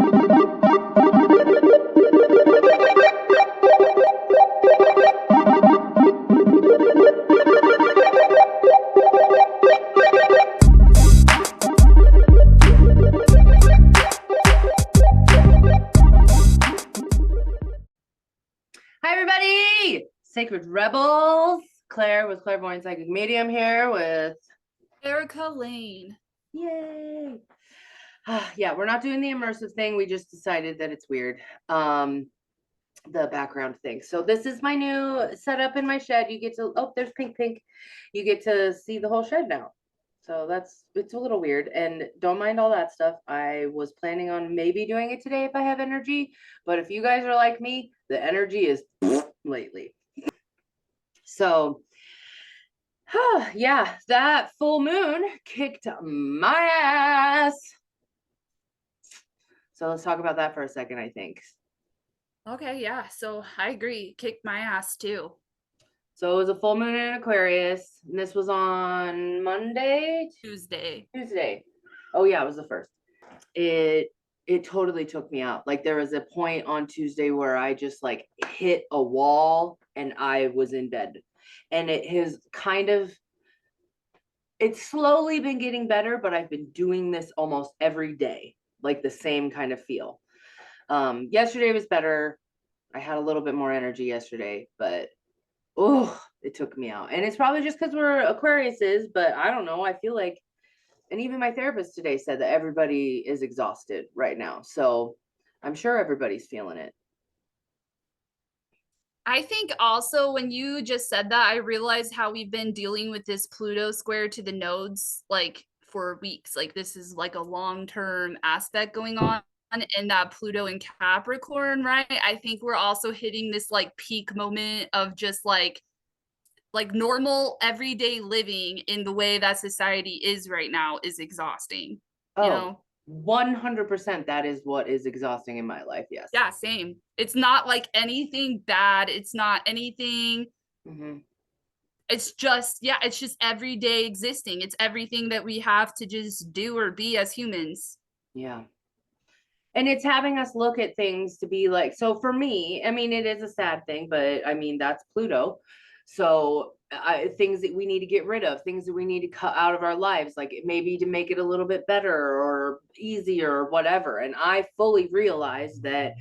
Hi, everybody. Sacred Rebels. Claire with Clairvoyant Psychic Medium here with Erika Lane. Yay. Yeah, we're not doing the immersive thing. We just decided that it's weird. The background thing. So this is my new setup in my shed. You get to, oh, there's pink. You get to see the whole shed now. So it's a little weird, and don't mind all that stuff. I was planning on maybe doing it today if I have energy, but if you guys are like me, the energy is lately. So yeah, that full moon kicked my ass. So let's talk about that for a second, I think. Okay, yeah. So I agree. Kicked my ass too. So it was a full moon in Aquarius, and this was on Monday, Tuesday. Oh yeah, it was the first. It totally took me out. Like there was a point on Tuesday where I just like hit a wall and I was in bed. And it's slowly been getting better, but I've been doing this almost every day, like the same kind of feel. Yesterday was better. I had a little bit more energy yesterday, but it took me out. And it's probably just because we're Aquariuses, but I don't know. I feel like, and even my therapist today said that everybody is exhausted right now. So I'm sure everybody's feeling it. I think also when you just said that, I realized how we've been dealing with this Pluto square to the nodes like for weeks. Like this is like a long-term aspect going on. And that Pluto in Capricorn, right? I think we're also hitting this like peak moment of just like normal everyday living in the way that society is right now is exhausting. Oh, you know, 100% that is what is exhausting in my life. Yes. yeah, same. It's not like anything bad. It's not anything. It's just everyday existing. It's everything that we have to just do or be as humans. Yeah. And it's having us look at things to be like, so for me, I mean, it is a sad thing, but I mean, that's Pluto. So things that we need to get rid of, things that we need to cut out of our lives, like maybe to make it a little bit better or easier or whatever. And I fully realized that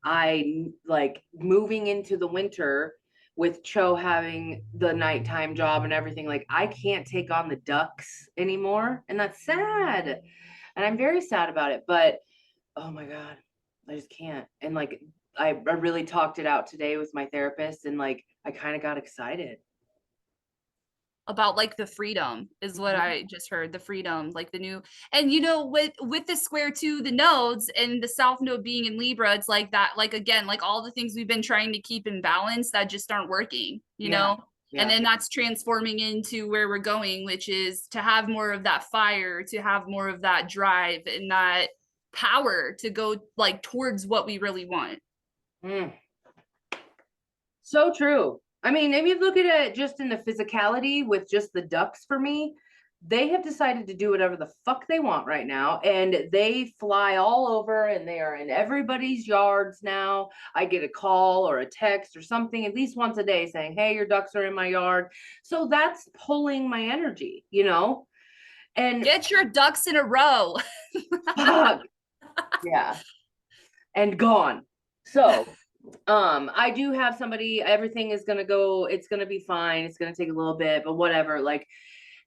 I like moving into the winter with Cho having the nighttime job and everything, like I can't take on the ducks anymore. And that's sad. And I'm very sad about it. But oh my God, I just can't. And like, I really talked it out today with my therapist, and like, I kind of got excited About like the freedom is what I just heard. The freedom, like the new, and with the square to the nodes and the South node being in Libra, it's like that, like again, like all the things we've been trying to keep in balance that just aren't working, Yeah. and then that's transforming into where we're going, which is to have more of that fire, to have more of that drive and that power to go like towards what we really want. So true. I mean, if you look at it just in the physicality with just the ducks for me, they have decided to do whatever the fuck they want right now. And they fly all over and they are in everybody's yards now. I get a call or a text or something at least once a day saying, hey, your ducks are in my yard. So that's pulling my energy, And get your ducks in a row. Fuck. Yeah. And gone. So I do have somebody, everything is gonna go, it's gonna be fine, it's gonna take a little bit, but whatever, like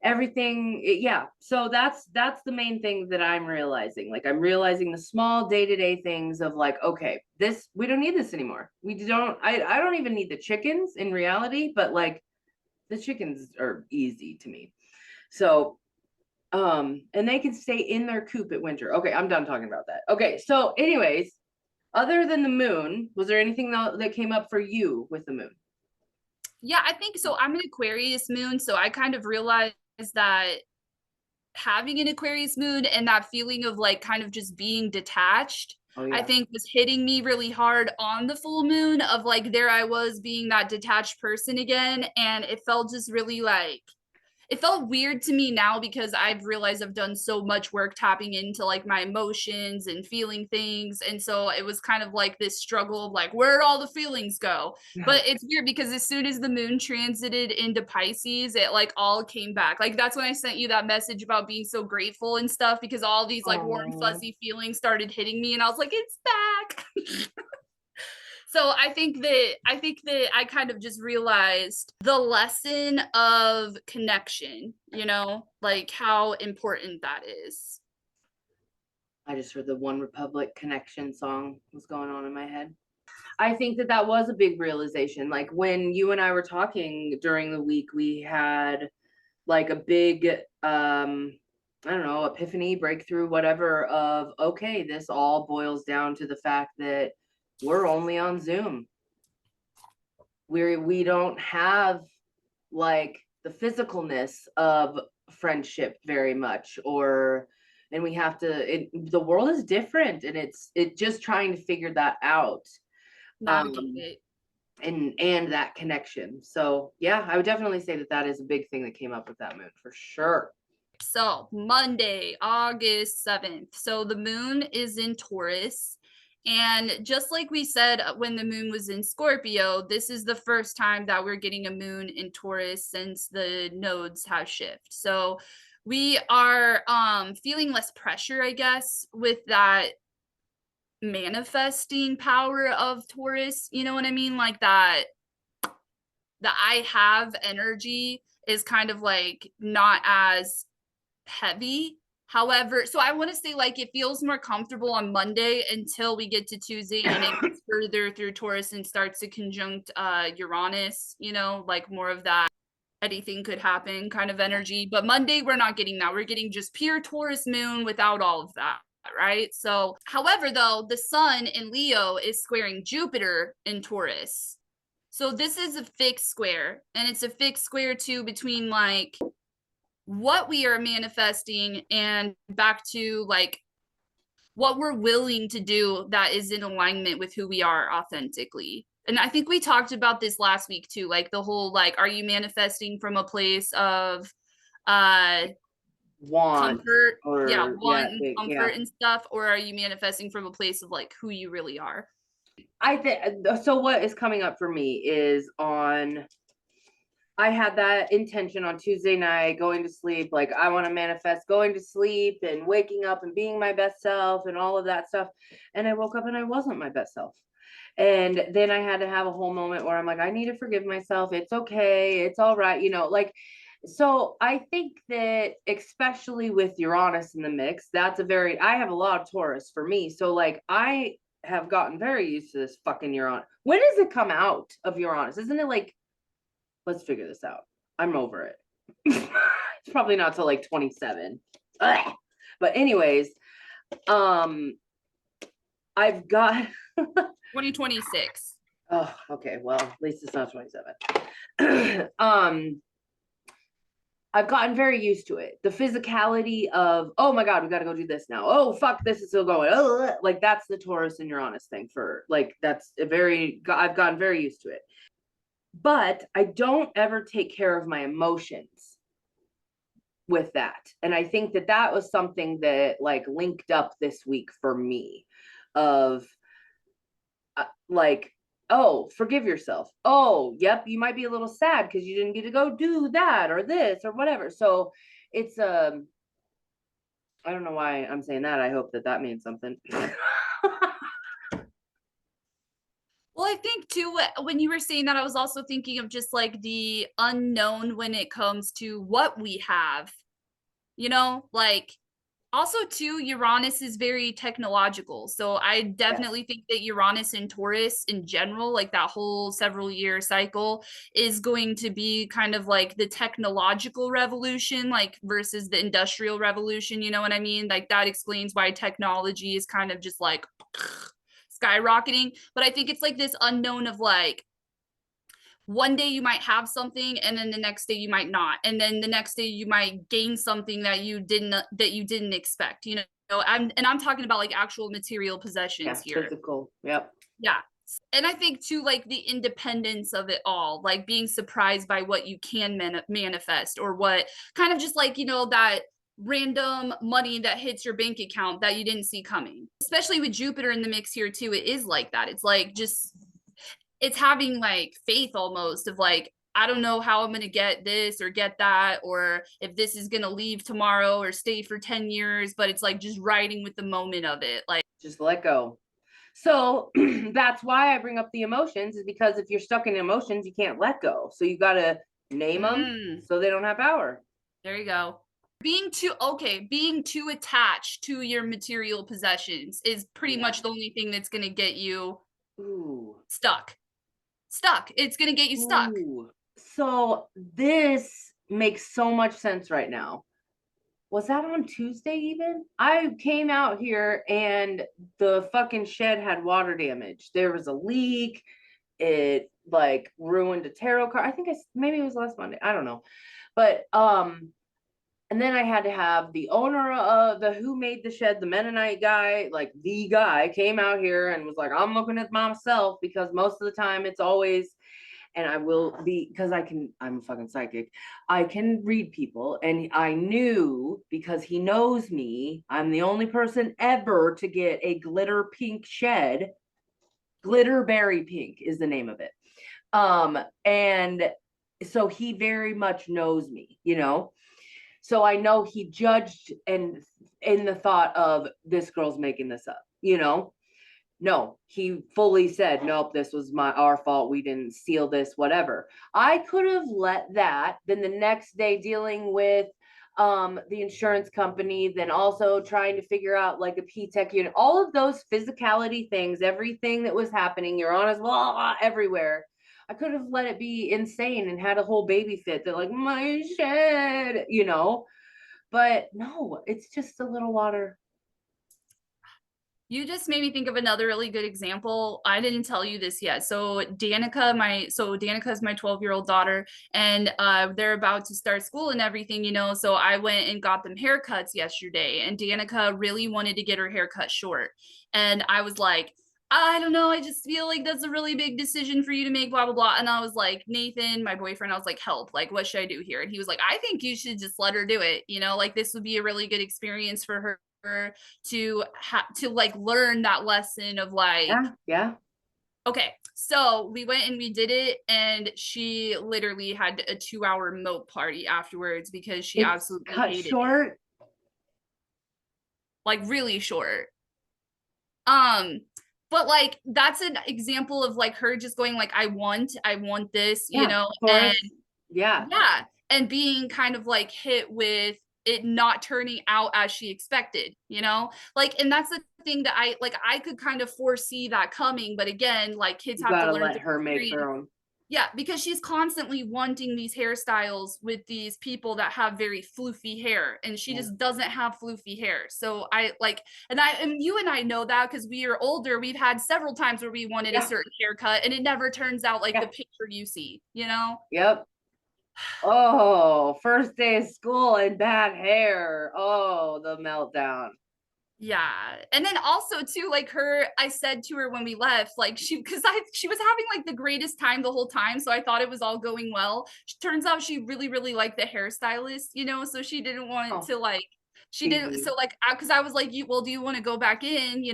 everything, yeah. So that's the main thing that I'm realizing. Like I'm realizing the small day-to-day things of like, okay, we don't need this anymore. I don't even need the chickens in reality, but like the chickens are easy to me. So and they can stay in their coop at winter. Okay, I'm done talking about that. Okay, so anyways, other than the moon, was there anything that came up for you with the moon? Yeah, I think so. I'm an Aquarius moon, so I kind of realized that having an Aquarius moon and that feeling of like kind of just being detached, I think was hitting me really hard on the full moon of like there I was being that detached person again, and it felt just really like it felt weird to me now because I've realized I've done so much work tapping into like my emotions and feeling things. And so it was kind of like this struggle of like, where'd all the feelings go? But it's weird because as soon as the moon transited into Pisces, it like all came back. Like that's when I sent you that message about being so grateful and stuff, because all these like warm, fuzzy feelings started hitting me and I was like, it's back. So I think that I kind of just realized the lesson of connection, you know, like how important that is. I just heard the One Republic Connection song was going on in my head. I think that that was a big realization. Like when you and I were talking during the week, we had like a big I don't know, epiphany, breakthrough, whatever, of okay, this all boils down to the fact that we're only on Zoom. We don't have like the physicalness of friendship very much, or and we have to the world is different, and it just trying to figure that out. Navigate it. And that connection. So yeah, I would definitely say that that is a big thing that came up with that moon for sure. So Monday, August 7th. So the moon is in Taurus. And just like we said when the moon was in Scorpio, this is the first time that we're getting a moon in Taurus since the nodes have shift. So we are feeling less pressure, I guess, with that manifesting power of Taurus. You know what I mean? Like that the I have energy is kind of like not as heavy. However, so I want to say like it feels more comfortable on Monday until we get to Tuesday and it gets further through Taurus and starts to conjunct Uranus, you know, like more of that anything could happen kind of energy. But Monday we're not getting that. We're getting just pure Taurus moon without all of that, right? So, however, though, the sun in Leo is squaring Jupiter in Taurus. So this is a fixed square, and it's a fixed square too between like what we are manifesting and back to like what we're willing to do that is in alignment with who we are authentically. And I think we talked about this last week too, like the whole like, are you manifesting from a place of Want comfort, or want and comfort yeah. and stuff, or are you manifesting from a place of like who you really are? I think so. What is coming up for me is on I had that intention on Tuesday night, going to sleep. Like, I want to manifest going to sleep and waking up and being my best self and all of that stuff. And I woke up and I wasn't my best self. And then I had to have a whole moment where I'm like, I need to forgive myself. It's okay. It's all right. You know, like, so I think that especially with Uranus in the mix, that's I have a lot of Taurus for me. So, like, I have gotten very used to this fucking Uranus. When does it come out of Uranus? Isn't it like, let's figure this out. I'm over it. It's probably not till like 27. Ugh. But anyways, I've got 2026. Oh, okay. Well, at least it's not 27. I've gotten very used to it. The physicality of, oh my God, we got to go do this now. Oh, fuck, this is still going. Oh, like that's the Taurus and Uranus thing for like, I've gotten very used to it. But I don't ever take care of my emotions with that. And I think that that was something that like linked up this week for me of like, oh, forgive yourself. Oh, yep, you might be a little sad because you didn't get to go do that or this or whatever. So it's I don't know why I'm saying that. I hope that that means something. Well, I think too, when you were saying that, I was also thinking of just like the unknown when it comes to what we have, you know, like also too, Uranus is very technological. So I definitely think that Uranus and Taurus in general, like that whole several year cycle is going to be kind of like the technological revolution, like versus the industrial revolution. You know what I mean? Like that explains why technology is kind of just like skyrocketing. But I think it's like this unknown of like, one day you might have something and then the next day you might not, and then the next day you might gain something that you didn't expect, you know. I'm talking about like actual material possessions here. Physical. Yep. Yeah. And I think too, like the independence of it all, like being surprised by what you can manifest, or what kind of just like, that random money that hits your bank account that you didn't see coming. Especially with Jupiter in the mix here too, it is like that. It's like just, it's having like faith almost of like, I don't know how I'm going to get this or get that, or if this is going to leave tomorrow or stay for 10 years, but it's like just riding with the moment of it. Like, just let go. So that's why I bring up the emotions, is because if you're stuck in emotions, you can't let go. So you got to name them so they don't have power. There you go. Being too attached to your material possessions is pretty much the only thing that's going to get you stuck. It's going to get you stuck. So this makes so much sense right now. Was that on Tuesday even? I came out here and the fucking shed had water damage. There was a leak. It like ruined a tarot card. I think maybe it was last Monday. I don't know. But and then I had to have the owner of the who made the shed, the Mennonite guy, like the guy came out here and was like, I'm looking at myself, because most of the time it's always, and I will be, because I'm a fucking psychic. I can read people. And I knew, because he knows me, I'm the only person ever to get a glitter pink shed. Glitter berry pink is the name of it. And so he very much knows me, So I know he judged and in the thought of, this girl's making this up, No, he fully said, nope, this was our fault. We didn't seal this, whatever. I could have let that, then the next day dealing with the insurance company, then also trying to figure out like a P-Tech unit, all of those physicality things, everything that was happening, you're on as well everywhere. I could have let it be insane and had a whole baby fit that like, my shed, but no, it's just a little water. You just made me think of another really good example. I didn't tell you this yet. So Danica is my 12-year-old daughter, and they're about to start school and everything, So I went and got them haircuts yesterday, and Danica really wanted to get her hair cut short. And I was like, I don't know, I just feel like that's a really big decision for you to make, blah, blah, blah. And I was like, Nathan, my boyfriend, I was like, help, like, what should I do here? And he was like, I think you should just let her do it. Like this would be a really good experience for her to like learn that lesson of like, yeah. Okay, so we went and we did it, and she literally had a 2-hour moat party afterwards because she absolutely cut hated short it. Like really short. But like that's an example of like her just going like, I want this, and yeah, and being kind of like hit with it not turning out as she expected, like, and that's the thing that I could kind of foresee that coming, but again, like kids you have to gotta learn let her make her own. Yeah, because she's constantly wanting these hairstyles with these people that have very floofy hair, and she just doesn't have floofy hair. So I like, and you and I know that because we are older. We've had several times where we wanted a certain haircut, and it never turns out like the picture you see, Yep. Oh, first day of school and bad hair. Oh, the meltdown. Yeah. And then also too, like I said to her when we left, like she was having like the greatest time the whole time. So I thought it was all going well. Turns out she really, really liked the hairstylist, so she didn't want to like, she didn't. So like, cause I was like, do you want to go back in,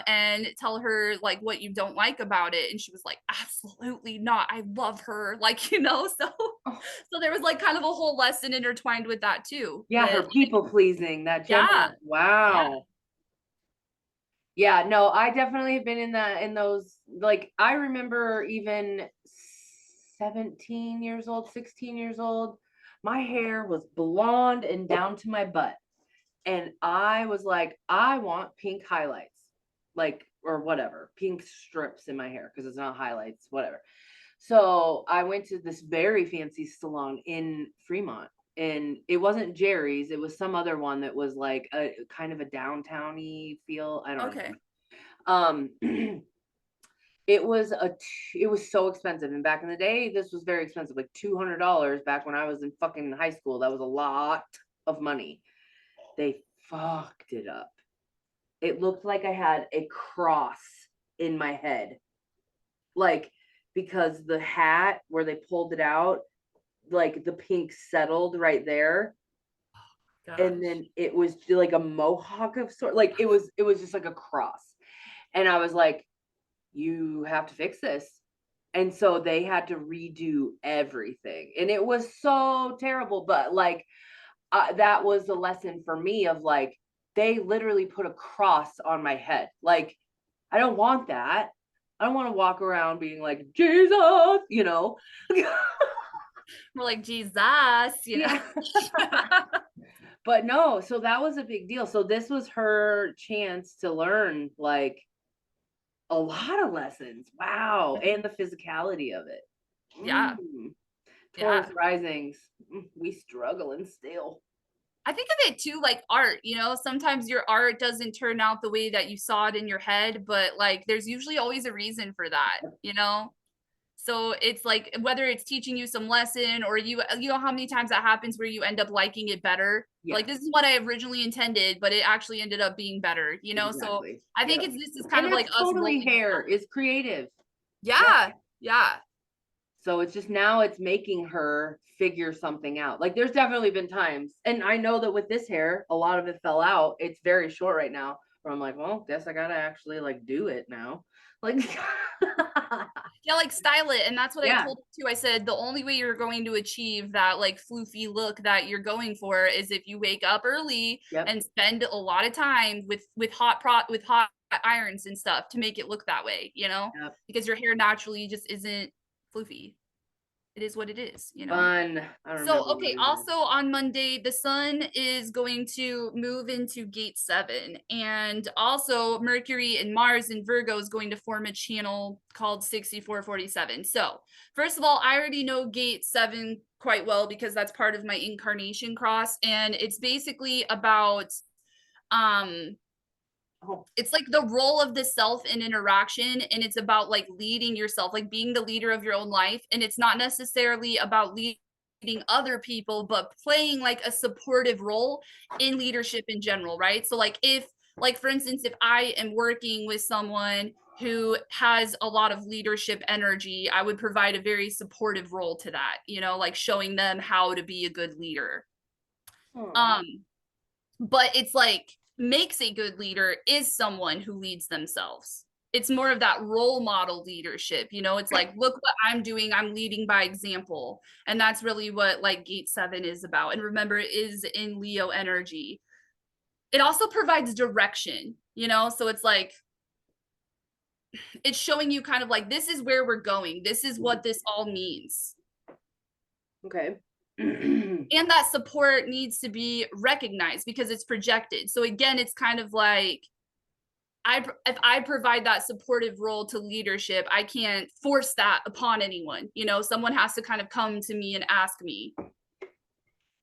and tell her like what you don't like about it? And she was like, absolutely not. I love her. Like, so there was like kind of a whole lesson intertwined with that too. Yeah. Her people pleasing, that Gemini. Wow. Yeah, no, I definitely have been in those, like, I remember even 17 years old, 16 years old, my hair was blonde and down to my butt. And I was like, I want pink highlights, like, or whatever, pink strips in my hair, because it's not highlights, whatever. So I went to this very fancy salon in Fremont, and it wasn't Jerry's, it was some other one that was like a kind of a downtowny feel. I don't know. It was so expensive, and back in the day this was very expensive, like $200 back when I was in fucking high school. That was a lot of money. They fucked it up. It looked like I had a cross in my head. like, because the hat where they pulled it out, like the pink settled right there. And Gosh. then it was like a mohawk of sort, like it was just like a cross. And I was like, you have to fix this. And so they had to redo everything. And it was so terrible. But like, that was the lesson for me of like, they literally put a cross on my head. Like, I don't want that. I don't want to walk around being like, Jesus, you know? More like Jesus, you know. Yeah. But no, so that was a big deal. So this was her chance to learn like a lot of lessons. Wow. And the physicality of it. Yeah. Taurus Yeah. risings, we struggling still. I think of it too like art, you know, sometimes your art doesn't turn out the way that you saw it in your head, but like there's usually always a reason for that, you know? So it's like whether it's teaching you some lesson or you know how many times that happens where you end up liking it better. Yeah, Like this is what I originally intended, but it actually ended up being better, you know? So exactly. I think Yep. it's this is kind And of like that's us totally rolling. hair is creative. Yeah. Yeah. Yeah. So it's just now it's making her figure something out. Like there's definitely been times, and I know that with this hair, a lot of it fell out. It's very short right now. Where I'm like, well, guess I gotta actually like do it now. Like, Yeah, like style it. And that's what I yeah, told him too. I said the only way you're going to achieve that like floofy look that you're going for is if you wake up early yep, and spend a lot of time with hot irons and stuff to make it look that way, you know? yep. Because your hair naturally just isn't floofy. It is what it is, you know? Fun. I don't So, remember what okay, it is. also on Monday, the sun is going to move into gate 7. And also, Mercury and Mars in Virgo is going to form a channel called 6447. So, first of all, I already know gate 7 quite well because that's part of my incarnation cross. And it's basically about um Oh, it's like the role of the self in interaction, and it's about like leading yourself, like being the leader of your own life, and it's not necessarily about leading other people but playing like a supportive role in leadership in general, right? So like if like for instance if I am working with someone who has a lot of leadership energy, I would provide a very supportive role to that, you know, like showing them how to be a good leader. oh. um but it's like makes a good leader is someone who leads themselves. It's more of that role model leadership, you know, it's like look what I'm doing, I'm leading by example. And that's really what like gate 7 is about. And remember, it is in Leo energy. It also provides direction, you know, so it's like it's showing you kind of like this is where we're going, this is what this all means. Okay. And that support needs to be recognized because it's projected. So again, it's kind of like if I provide that supportive role to leadership, I can't force that upon anyone. You know, someone has to kind of come to me and ask me.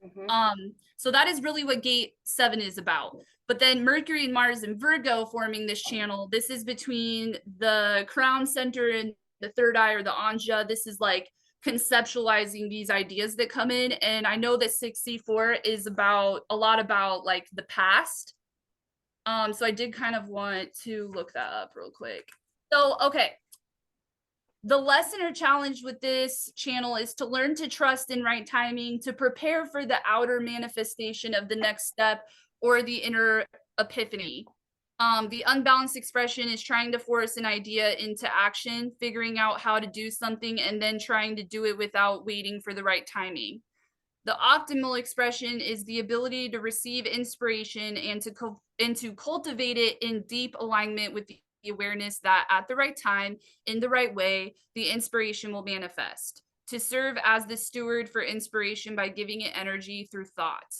Mhm. So that is really what gate 7 is about. But then Mercury and Mars and Virgo forming this channel, this is between the crown center and the third eye or the Anja. This is like conceptualizing these ideas that come in. And I know that 64 is about a lot about like the past. So I did kind of want to look that up real quick. So, okay. The lesson or challenge with this channel is to learn to trust in right timing, to prepare for the outer manifestation of the next step or the inner epiphany. The unbalanced expression is trying to force an idea into action, figuring out how to do something, and then trying to do it without waiting for the right timing. The optimal expression is the ability to receive inspiration and to cultivate it in deep alignment with the awareness that at the right time, in the right way, the inspiration will manifest. To serve as the steward for inspiration by giving it energy through thought.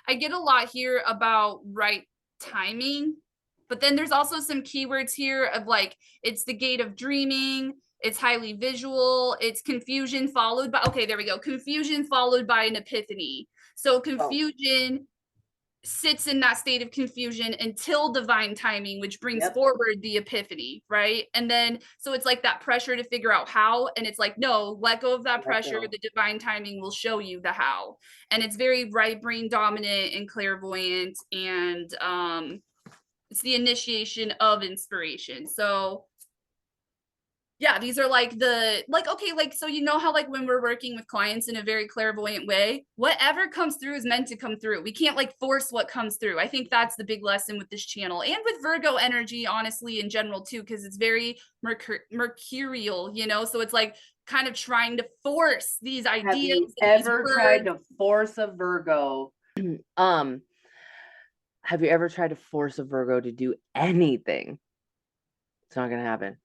I get a lot here about right timing, but then there's also some keywords here of like it's the gate of dreaming, it's highly visual, it's confusion followed by, okay, there we go, confusion followed by an epiphany. So Oh, confusion sits in that state of confusion until divine timing, which brings yep. forward the epiphany, right? And then so it's like that pressure to figure out how, and it's like no, let go of that Let pressure, go. the divine timing will show you the how. And it's very right brain dominant and clairvoyant, and it's the initiation of inspiration. So Yeah, these are like the, like, okay, like, so you know how like when we're working with clients in a very clairvoyant way, whatever comes through is meant to come through. We can't like force what comes through. I think that's the big lesson with this channel and with Virgo energy, honestly, in general too, because it's very mercurial, you know? So it's like kind of trying to force these Have ideas you and these ever tried words. to force a Virgo? Have you ever tried to force a Virgo to do anything? It's not gonna happen.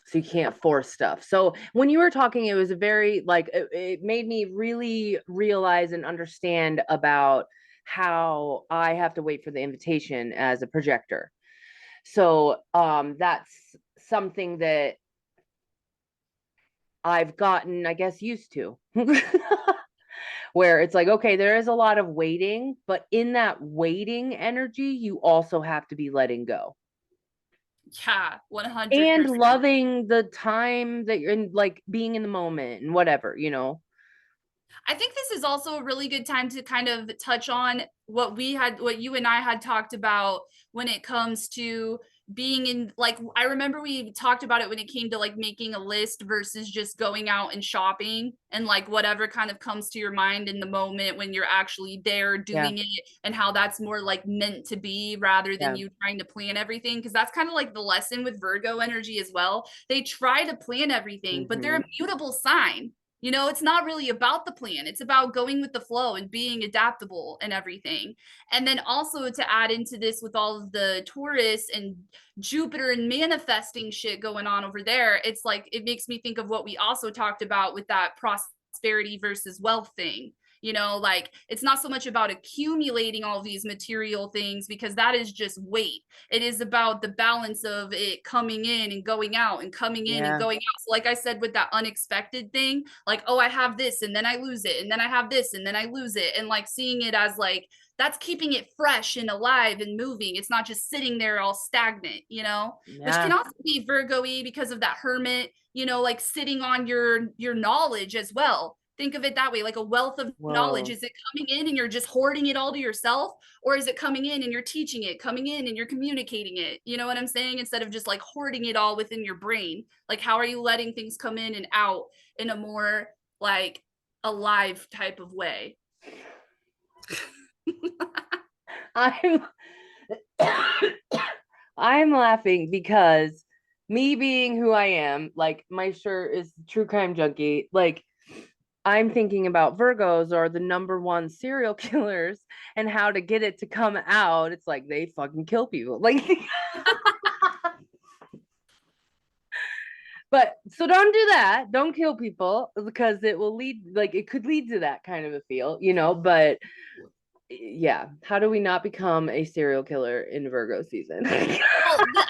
So you can't force stuff. So when you were talking, it was a very like it made me really realize and understand about how I have to wait for the invitation as a projector. So that's something that I've gotten, I guess, used to. Where it's like, okay, there is a lot of waiting, but in that waiting energy, you also have to be letting go Yeah, and 100%. loving the time that you're in, like being in the moment and whatever, you know. I think this is also a really good time to kind of touch on what you and I had talked about when it comes to being in, like, I remember we talked about it when it came to like making a list versus just going out and shopping and like whatever kind of comes to your mind in the moment when you're actually there Yeah, doing it, and how that's more like meant to be rather than yeah. you trying to plan everything. Because that's kind of like the lesson with Virgo energy as well. They try to plan everything, but they're a mutable sign. You know, it's not really about the plan. It's about going with the flow and being adaptable and everything. And then also to add into this with all of the Taurus and Jupiter and manifesting shit going on over there, it's like it makes me think of what we also talked about with that prosperity versus wealth thing. You know, like it's not so much about accumulating all these material things because that is just weight. It is about the balance of it coming in and going out and coming in and Yeah, going out. So like I said, with that unexpected thing, like, oh, I have this and then I lose it, and then I have this and then I lose it, and like seeing it as like that's keeping it fresh and alive and moving. It's not just sitting there all stagnant, you know, which can yeah. also be Virgo-y because of that hermit, you know, like sitting on your knowledge as well. Think of it that way, like a wealth of knowledge. Whoa. Is it coming in and you're just hoarding it all to yourself? Or is it coming in and you're teaching it, coming in and you're communicating it? You know what I'm saying? Instead of just like hoarding it all within your brain. Like, how are you letting things come in and out in a more like alive type of way? I'm I'm laughing because me being who I am, like my shirt is true crime junkie, like I'm thinking about Virgos are the number one serial killers and how to get it to come out. It's like they fucking kill people. Like but so don't do that. Don't kill people because it will lead like it could lead to that kind of a feel, you know, but yeah, how do we not become a serial killer in Virgo season? Well,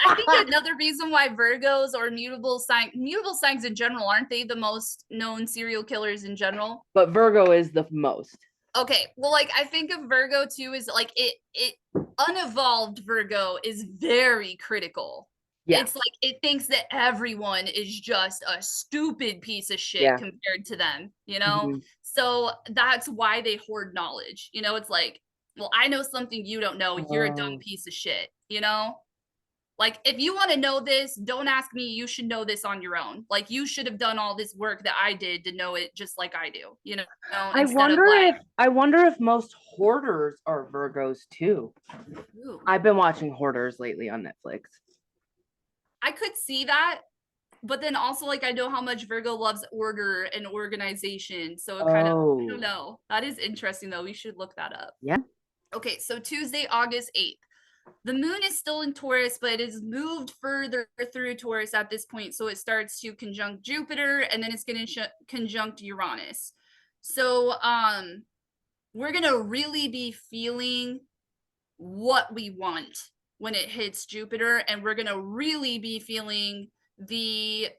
I think another reason why Virgos or mutable signs in general, aren't they the most known serial killers in general? But Virgo is the most. Okay, well, like I think of Virgo too is like it unevolved Virgo is very critical. Yeah. It's like it thinks that everyone is just a stupid piece of shit Yeah. compared to them, you know? Mhm. So that's why they hoard knowledge. You know, it's like, well, I know something you don't know. You're a dumb Oh, piece of shit, you know? Like, if you want to know this, don't ask me. You should know this on your own. Like, you should have done all this work that I did to know it just like I do, you know, instead of like, I wonder if most hoarders are Virgos too. ooh, I've been watching Hoarders lately on Netflix. I could see that. But then also, like, I know how much Virgo loves order and organization. So it kind of, I don't Oh, know. That is interesting, though. We should look that up. yeah. Okay, so Tuesday, August 8th. The moon is still in Taurus, but it is moved further through Taurus at this point. So it starts to conjunct Jupiter, and then it's going to conjunct Uranus. So we're going to really be feeling what we want when it hits Jupiter, and we're going to really be feeling the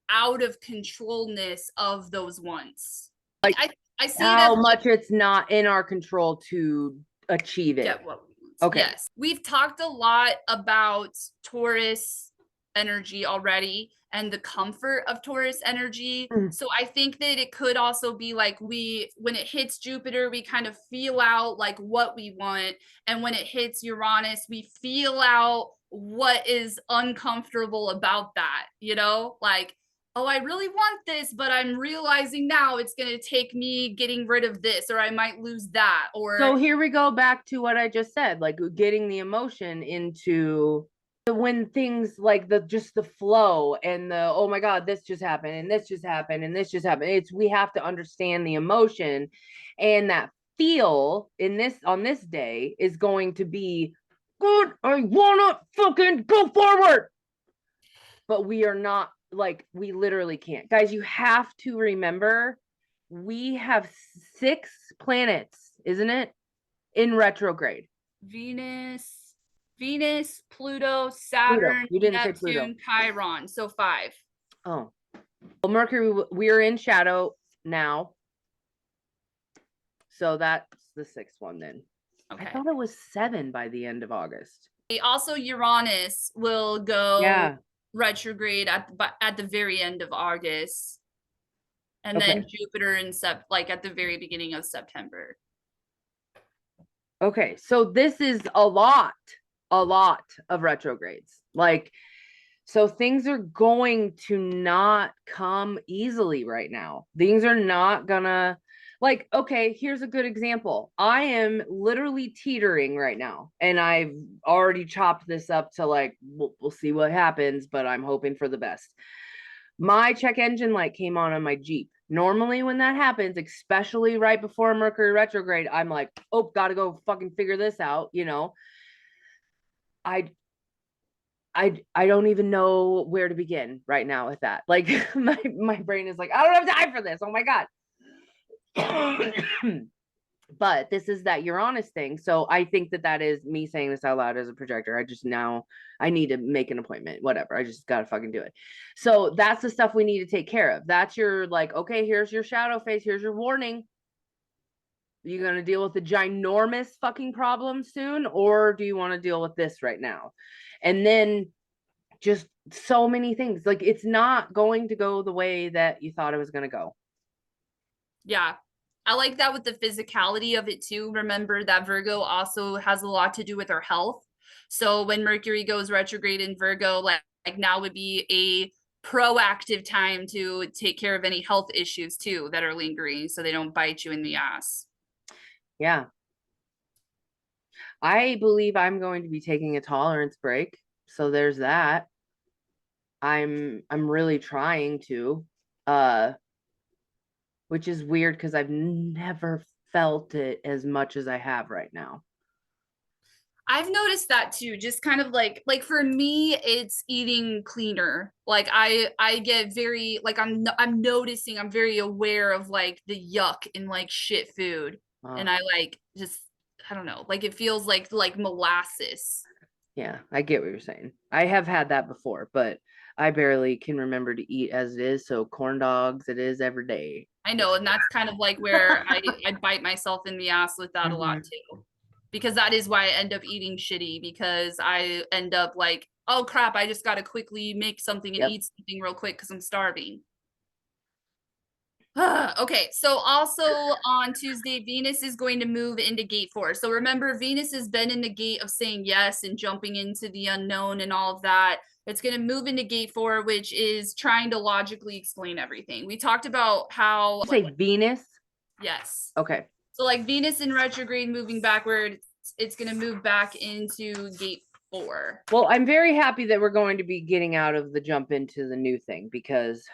out of controlness of those wants. Like I see it How as like much it's not in our control to achieve it. get what we want. Okay. Yes. We've talked a lot about Taurus energy already and the comfort of Taurus energy. Mm. So I think that it could also be like when it hits Jupiter, we kind of feel out like what we want. And when it hits Uranus, we feel out what is uncomfortable about that, you know? Like, oh, I really want this, but I'm realizing now it's going to take me getting rid of this, or I might lose that. So Or here we go back to what I just said, like getting the emotion into when things like the just the flow and the oh my god, this just happened and this just happened and this just happened. It's we have to understand the emotion, and that feel in this on this day is going to be good. I wanna fucking go forward. But we are not, like, we literally can't. Guys, you have to remember we have 6 planets, isn't it? In retrograde. Venus, Pluto, Pluto. Saturn, You didn't say Pluto. Neptune, Chiron. So 5. Oh. Well, Mercury, we're in shadow now. So that's the 6th one then. Okay. I thought it was 7 by the end of August. Also, Uranus will go retrograde at the very end of August, and then Jupiter in like at the very beginning of September. Okay, so this is a lot of retrogrades. Like, so things are going to not come easily right now. Things are not gonna, like, okay, here's a good example. I am literally teetering right now, and I've already chopped this up to like, we'll see what happens, but I'm hoping for the best. My check engine light came on my Jeep. Normally when that happens, especially right before Mercury retrograde, I'm like, oh, gotta go fucking figure this out, you know. I don't even know where to begin right now with that. Like my brain is like, I don't have time for this. Oh my God. But this is that Uranus thing. So I think that is me saying this out loud as a projector. I need to make an appointment, whatever. I just got to fucking do it. So that's the stuff we need to take care of. That's your, like, okay, here's your shadow phase. Here's your warning. You going to deal with the ginormous fucking problem soon? Or do you want to deal with this right now? And then just so many things. Like, it's not going to go the way that you thought it was going to go. Yeah. I like that with the physicality of it too. Remember that Virgo also has a lot to do with our health. So when Mercury goes retrograde in Virgo, like now would be a proactive time to take care of any health issues too that are lingering so they don't bite you in the ass. Yeah. I believe I'm going to be taking a tolerance break. So there's that. I'm really trying to, which is weird because I've never felt it as much as I have right now. I've noticed that too. Just kind of like for me, it's eating cleaner. Like I get very like I'm noticing, I'm very aware of like the yuck in like shit food, and I like just I don't know, like it feels like molasses. Yeah, I get what you're saying. I have had that before, but I barely can remember to eat as it is. So corn dogs, it is every day. I know, and that's kind of like where I bite myself in the ass with that a lot too. Because that is why I end up eating shitty, because I end up like, oh crap, I just gotta quickly make something and eat something real quick because I'm starving. Okay, so also on Tuesday, Venus is going to move into gate 4. So remember, Venus has been in the gate of saying yes and jumping into the unknown and all of that. It's going to move into gate 4, which is trying to logically explain everything. We talked about how... Say Venus? Yes. Okay. So like Venus in retrograde moving backward, it's going to move back into gate 4. Well, I'm very happy that we're going to be getting out of the jump into the new thing, because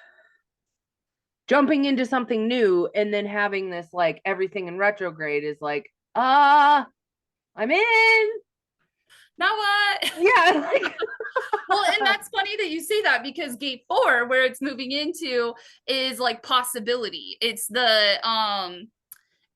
jumping into something new and then having this like everything in retrograde is like, I'm in. Now what? Yeah. Like, well, and that's funny that you say that, because gate 4, where it's moving into, is like possibility. It's the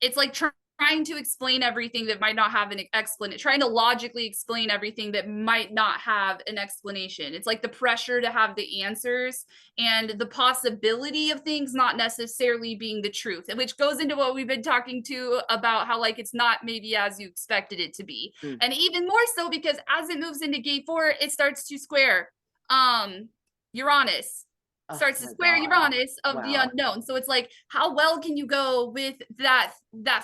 it's like trying to explain everything that might not have an explanation, trying to logically explain everything that might not have an explanation. It's like the pressure to have the answers and the possibility of things not necessarily being the truth, which goes into what we've been talking to about how like it's not maybe as you expected it to be. And even more so because as it moves into gate 4, it starts to square Uranus. Starts to square Uranus of the unknown. So it's like, how well can you go with that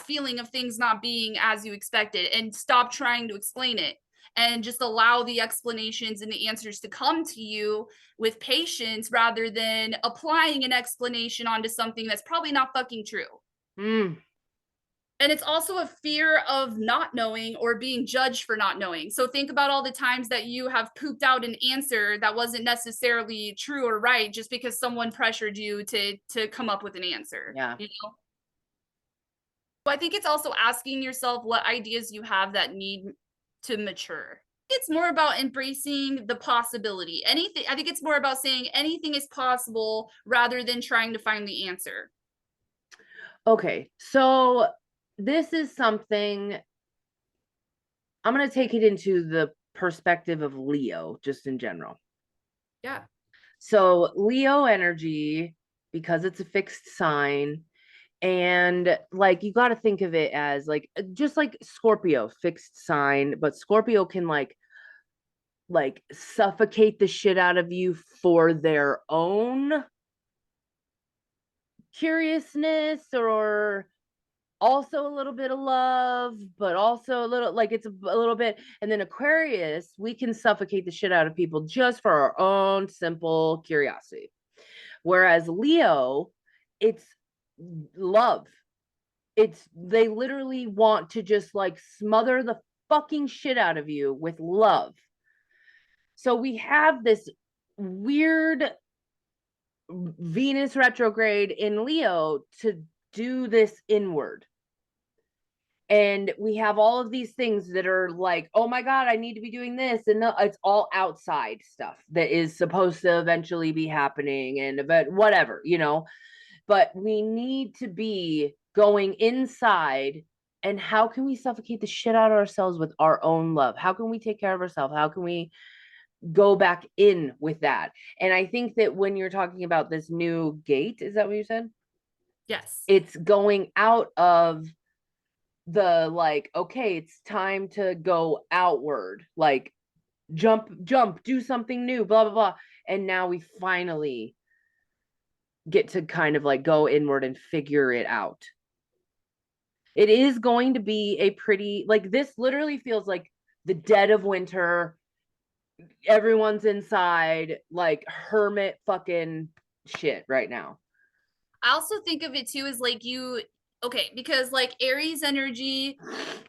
feeling of things not being as you expected and stop trying to explain it? and just allow the explanations and the answers to come to you with patience rather than applying an explanation onto something that's probably not fucking true. Mm. And it's also a fear of not knowing or being judged for not knowing. So think about all the times that you have pooped out an answer that wasn't necessarily true or right just because someone pressured you to come up with an answer. Yeah. You know? So I think it's also asking yourself what ideas you have that need to mature. It's more about embracing the possibility. Anything, I think it's more about saying anything is possible rather than trying to find the answer. Okay, so this is something I'm going to take it into the perspective of Leo, just in general. Yeah. So, Leo energy, because it's a fixed sign, and like you got to think of it as like just like Scorpio, fixed sign, but Scorpio can like suffocate the shit out of you for their own curiousness, or also a little bit of love, but also a little like it's a little bit. And then Aquarius, we can suffocate the shit out of people just for our own simple curiosity. Whereas Leo, it's love. It's they literally want to just like smother the fucking shit out of you with love. So we have this weird Venus retrograde in Leo to do this inward. And we have all of these things that are like, oh my God, I need to be doing this. And it's all outside stuff that is supposed to eventually be happening and whatever, you know. But we need to be going inside. And how can we suffocate the shit out of ourselves with our own love? How can we take care of ourselves? How can we go back in with that? And I think that when you're talking about this new gate, is that what you said? Yes. It's going out of the like, okay, it's time to go outward, like jump, do something new, blah, blah, blah. And now we finally get to kind of like go inward and figure it out. It is going to be a pretty, like, this literally feels like the dead of winter. Everyone's inside, like hermit fucking shit right now. I also think of it too as like okay, because like Aries energy,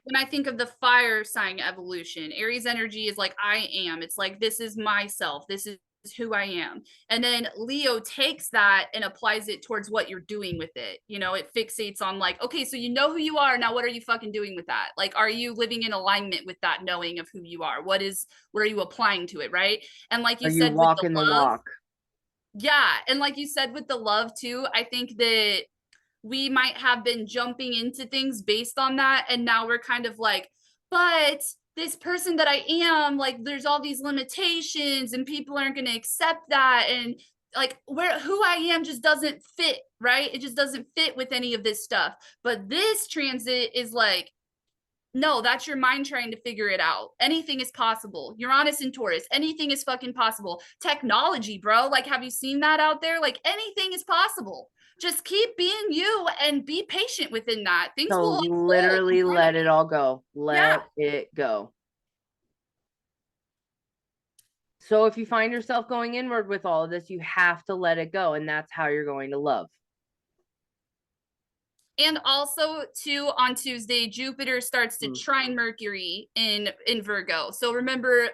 when I think of the fire sign evolution, Aries energy is like I am. It's like this is myself. This is who I am. And then Leo takes that and applies it towards what you're doing with it. You know, it fixates on like, okay, so you know who you are. Now what are you fucking doing with that? Like, are you living in alignment with that knowing of who you are? What are you applying to it, right? And like Are you you said with the walking the love, walk? yeah. And like you said with the love too, I think that we might have been jumping into things based on that. And now we're kind of like, but this person that I am, like, there's all these limitations and people aren't going to accept that. And like, who I am just doesn't fit, right? It just doesn't fit with any of this stuff. But this transit is like, no, that's your mind trying to figure it out. Anything is possible. Uranus and Taurus, anything is fucking possible. Technology, bro. Like, have you seen that out there? Like, anything is possible. Just keep being you and be patient within that. Things So will unfold in literally front of let it you. all go. Yeah. Let it go. So if you find yourself going inward with all of this, you have to let it go. And that's how you're going to love. And also too, on Tuesday, Jupiter starts to trine Mercury in Virgo. So remember,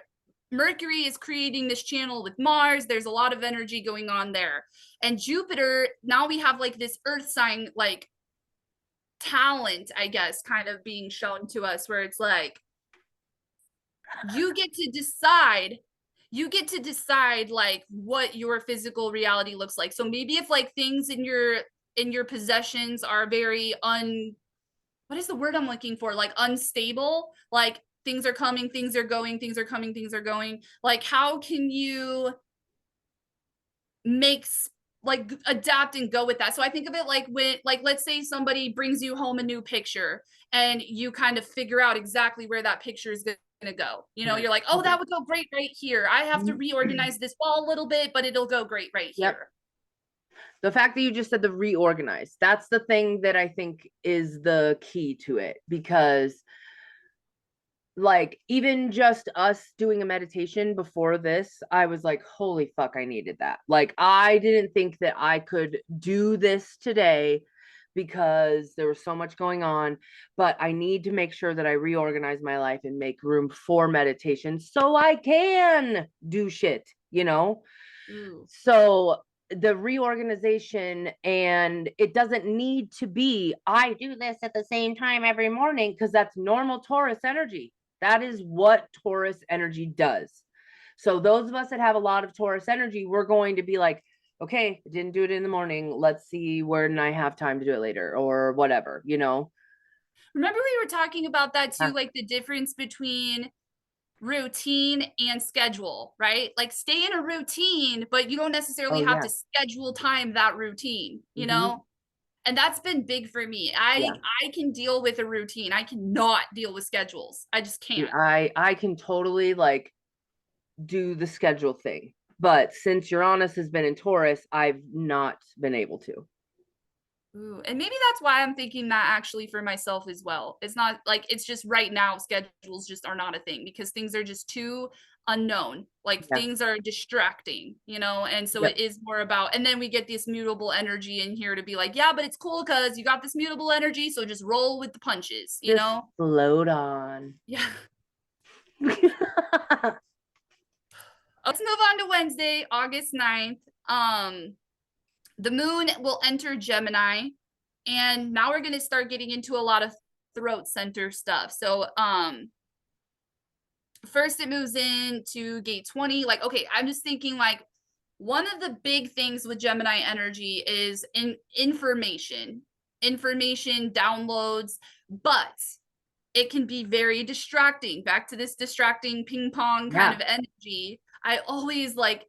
Mercury is creating this channel with Mars. There's a lot of energy going on there. And Jupiter, now we have like this earth sign, like talent, I guess, kind of being shown to us, where it's like, you get to decide like what your physical reality looks like. So maybe if like things in your possessions are very what is the word I'm looking for? Like unstable, like things are coming, things are going, things are coming, things are going. Like, how can you make like adapt and go with that? So I think of it like when, like, let's say somebody brings you home a new picture and you kind of figure out exactly where that picture is going to go. You know, you're like, oh, that would go great right here. I have to reorganize this wall a little bit, but it'll go great right here. Yep. The fact that you just said the reorganize, that's the thing that I think is the key to it, because like even just us doing a meditation before this, I was like, holy fuck, I needed that. Like, I didn't think that I could do this today because there was so much going on, but I need to make sure that I reorganize my life and make room for meditation so I can do shit, you know? Ooh. So the reorganization, and it doesn't need to be I do this at the same time every morning, because that's normal Taurus energy. That is what Taurus energy does. So those of us that have a lot of Taurus energy, we're going to be like, okay, I didn't do it in the morning, let's see when I have time to do it later or whatever, you know. Remember we were talking about that too, Ah, like the difference between routine and schedule, right? Like stay in a routine, but you don't necessarily oh have yeah. to schedule time that routine, you Mm-hmm. know? And that's been big for me. I Yeah. I can deal with a routine. I cannot deal with schedules. I just See, can't. I can totally like do the schedule thing. But since Uranus has been in Taurus, I've not been able to. Ooh, and maybe that's why I'm thinking that actually for myself as well. It's not like it's just right now schedules just are not a thing because things are just too unknown. Like Yeah. things are distracting, you know? And so it Yep. is more about, and then we get this mutable energy in here to be like, yeah, but it's cool because you got this mutable energy. So just roll with the punches, you Just know? float on. Yeah. Let's move on to Wednesday, August 9th. The moon will enter Gemini, and now we're going to start getting into a lot of throat center stuff. So first it moves into gate 20. Like, okay, I'm just thinking like one of the big things with Gemini energy is information downloads, but it can be very distracting. Back to this distracting ping pong kind Yeah. of energy. I always like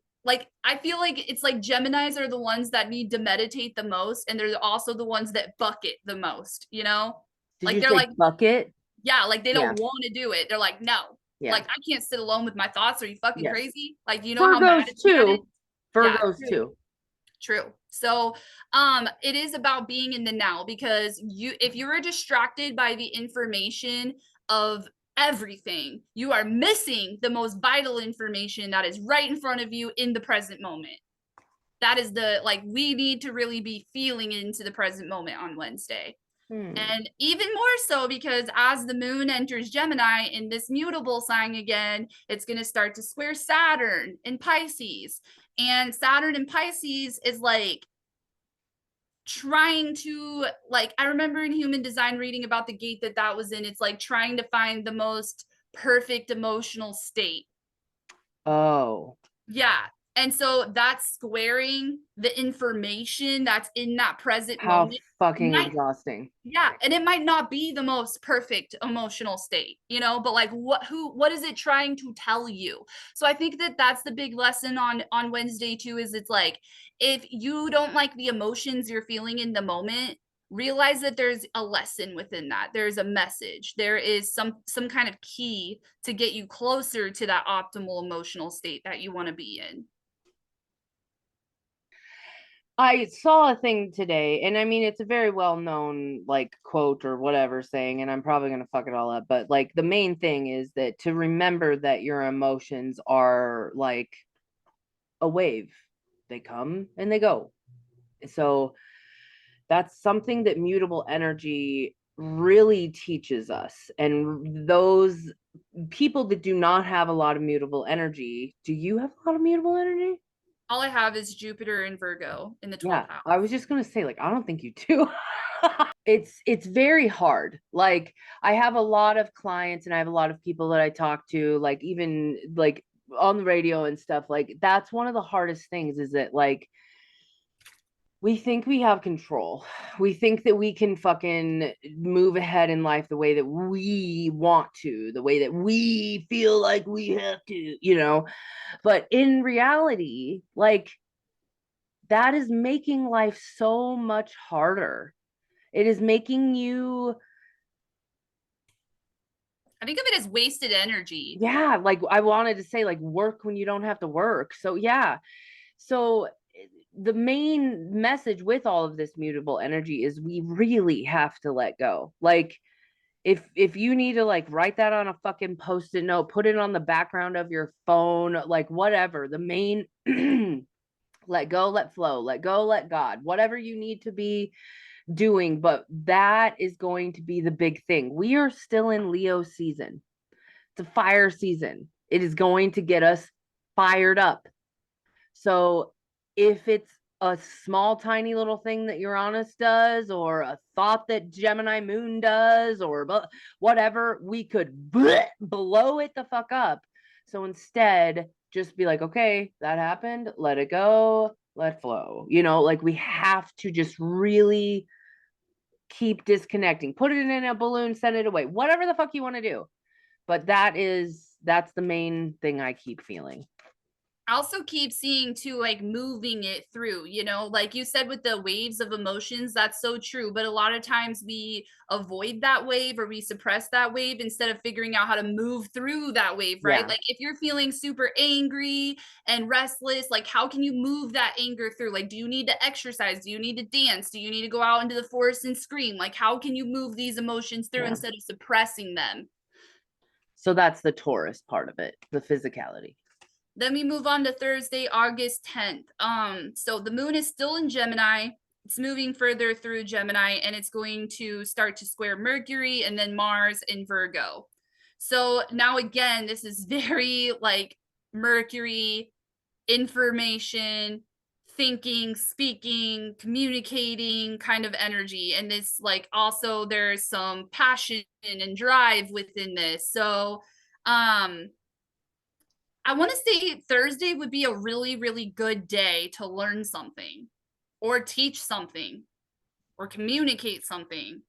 I feel like it's like Geminis are the ones that need to meditate the most, and they're also the ones that bucket the most, you know? Did Like you they're say like, bucket? yeah, like they Yeah. don't want to do it. They're like, no, Yeah. like I can't sit alone with my thoughts. Are you fucking Yes. crazy? Like, you know how mad Virgos at me that is? too. Yeah, Virgos true. too. True. So, it is about being in the now because if you are distracted by the information of everything, you are missing the most vital information that is right in front of you in the present moment. That is the like we need to really be feeling into the present moment on Wednesday. Hmm. And even more so because as the moon enters Gemini in this mutable sign again, it's going to start to square Saturn in Pisces. And Saturn in Pisces is like trying to, like, I remember in human design reading about the gate that was in, it's like trying to find the most perfect emotional state. Oh, Yeah. And so that's squaring the information that's in that present how moment fucking might, exhausting. yeah, and it might not be the most perfect emotional state, you know, but like what is it trying to tell you? So I think that that's the big lesson on Wednesday too, is it's like if you don't like the emotions you're feeling in the moment, realize that there's a lesson within that. There's a message. There is some kind of key to get you closer to that optimal emotional state that you want to be in. I saw a thing today, and I mean, it's a very well known like quote or whatever saying, and I'm probably going to fuck it all up. But like the main thing is that to remember that your emotions are like a wave, they come and they go. So that's something that mutable energy really teaches us. And those people that do not have a lot of mutable energy, do you have a lot of mutable energy? All I have is Jupiter and Virgo in the Yeah, 12th house. I was just gonna say, like, I don't think you do. It's very hard. Like, I have a lot of clients and I have a lot of people that I talk to, like even like on the radio and stuff. Like, that's one of the hardest things is that like we think we have control. We think that we can fucking move ahead in life the way that we want to, the way that we feel like we have to, you know. But in reality, like that is making life so much harder. It is making you, I think of it as wasted energy. yeah, like I wanted to say, like work when you don't have to work. So, yeah. So, the main message with all of this mutable energy is we really have to let go. Like, if you need to like write that on a fucking post-it note, put it on the background of your phone, like whatever. The main let go, let flow, let go, let God, whatever you need to be doing. But that is going to be the big thing. We are still in Leo season. It's a fire season. It is going to get us fired up. So if it's a small, tiny little thing that Uranus does, or a thought that Gemini moon does, or whatever, we could blow it the fuck up. So instead, just be like, okay, that happened. Let it go. Let flow. Like we have to just really keep disconnecting. Put it in a balloon, send it away. Whatever the fuck you want to do. But that's the main thing I keep feeling. I also keep seeing too, like moving it through, like you said with the waves of emotions, that's so true. But a lot of times we avoid that wave or we suppress that wave instead of figuring out how to move through that wave, right? Yeah. Like if you're feeling super angry and restless, like how can you move that anger through? Like, do you need to exercise? Do you need to dance? Do you need to go out into the forest and scream? Like, how can you move these emotions through instead of suppressing them? So that's the Taurus part of it, the physicality. Then we move on to Thursday, August 10th. So the moon is still in Gemini. It's moving further through Gemini and it's going to start to square Mercury and then Mars in Virgo. So now again, this is very like Mercury, information, thinking, speaking, communicating kind of energy. And this like also there's some passion and drive within this. So I want to say Thursday would be a really, really good day to learn something or teach something or communicate something.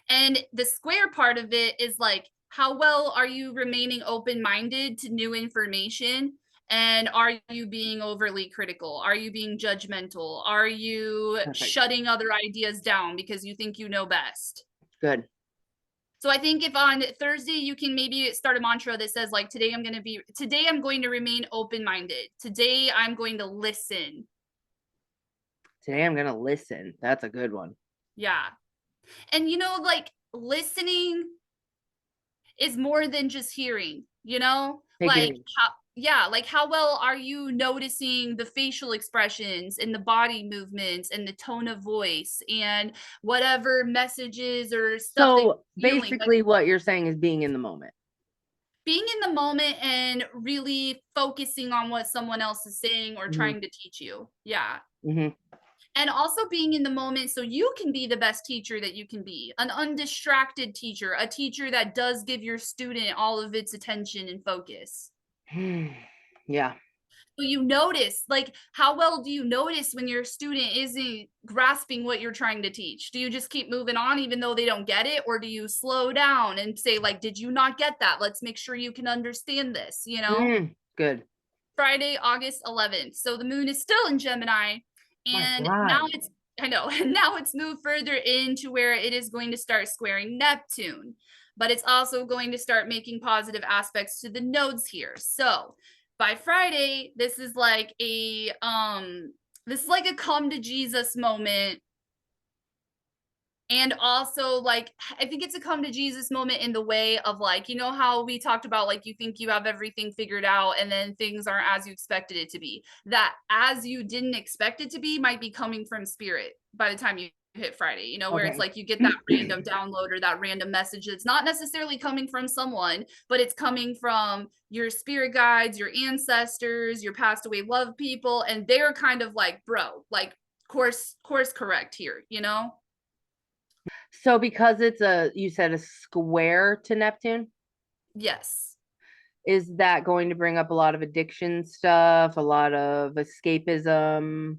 And the square part of it is like, how well are you remaining open-minded to new information? And are you being overly critical? Are you being judgmental? Are you shutting other ideas down because you think you know best? Good. So I think if on Thursday you can maybe start a mantra that says like today I'm going to remain open-minded. Today I'm going to listen. Today I'm going to listen. That's a good one. Yeah. And like listening is more than just hearing, like how well are you noticing the facial expressions and the body movements and the tone of voice and whatever messages or stuff that So you're feeling, basically what you're saying is being in the moment. Being in the moment and really focusing on what someone else is saying or trying to teach you. Yeah. And also being in the moment so you can be the best teacher that you can be, an undistracted teacher, a teacher that does give your student all of its attention and focus. Yeah. So you notice, like, how well do you notice when your student isn't grasping what you're trying to teach? Do you just keep moving on even though they don't get it? Or do you slow down and say, like, did you not get that? Let's make sure you can understand this, Good. Friday, August 11th. So the moon is still in Gemini. And now it's moved further into where it is going to start squaring Neptune, but it's also going to start making positive aspects to the nodes here. So by Friday, this is like a come to Jesus moment. And also like I think it's a come to Jesus moment in the way of like, how we talked about like you think you have everything figured out and then things aren't as you expected it to be. That as you didn't expect it to be might be coming from spirit by the time you hit Friday, where it's like you get that random download or that random message that's not necessarily coming from someone, but it's coming from your spirit guides, your ancestors, your passed away loved people, and they're kind of like, bro, like course correct here, So because you said a square to Neptune? Yes. Is that going to bring up a lot of addiction stuff, a lot of escapism?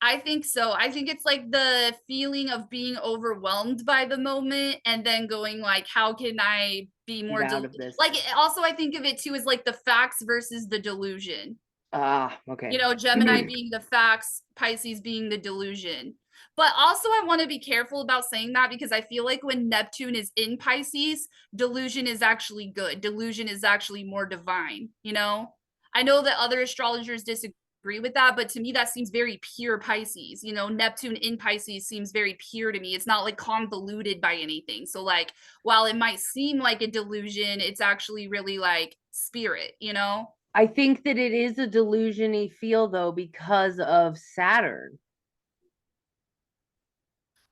I think so. I think it's like the feeling of being overwhelmed by the moment and then going like, how can I be more out of this? like also I think of it too as like the facts versus the delusion. Okay. Gemini being the facts, Pisces being the delusion. But also I want to be careful about saying that because I feel like when Neptune is in Pisces, delusion is actually good. Delusion is actually more divine, I know that other astrologers disagree agree with that, but to me that seems very pure Pisces. You know, Neptune in Pisces seems very pure to me. It's not like convoluted by anything. So like while it might seem like a delusion, it's actually really like spirit, you know? I think that it is a delusion-y feel though because of Saturn.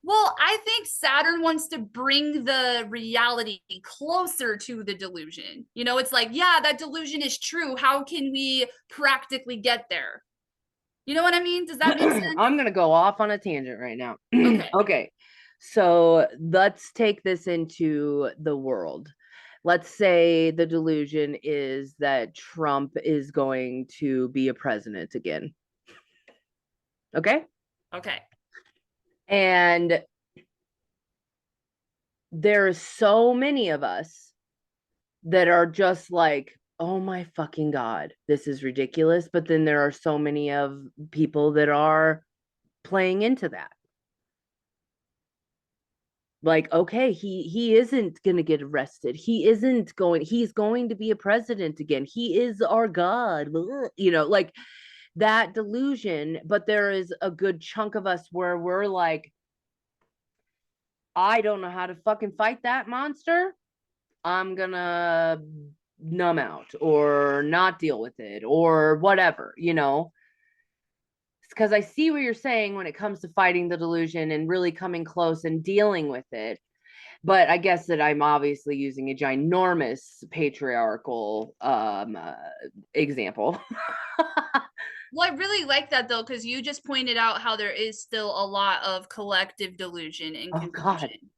Well, I think Saturn wants to bring the reality closer to the delusion. You know, it's like, yeah, that delusion is true. How can we practically get there? You know what I mean? Does that make sense? I'm going to go off on a tangent right now. Okay. Okay. So let's take this into the world. Let's say the delusion is that Trump is going to be a president again. Okay. Okay. And there's so many of us that are just like, oh my fucking God, this is ridiculous. But then there are so many of people that are playing into that. Like, okay, he isn't gonna get arrested. He's going to be a president again. He is our God. You know, like that delusion. But there is a good chunk of us where we're like, I don't know how to fucking fight that monster. I'm gonna numb out or not deal with it or whatever, you know. Because I see what you're saying when it comes to fighting the delusion and really coming close and dealing with it. But I guess that I'm obviously using a ginormous patriarchal example. Well, I really like that though, because you just pointed out how there is still a lot of collective delusion and Oh God, confusion.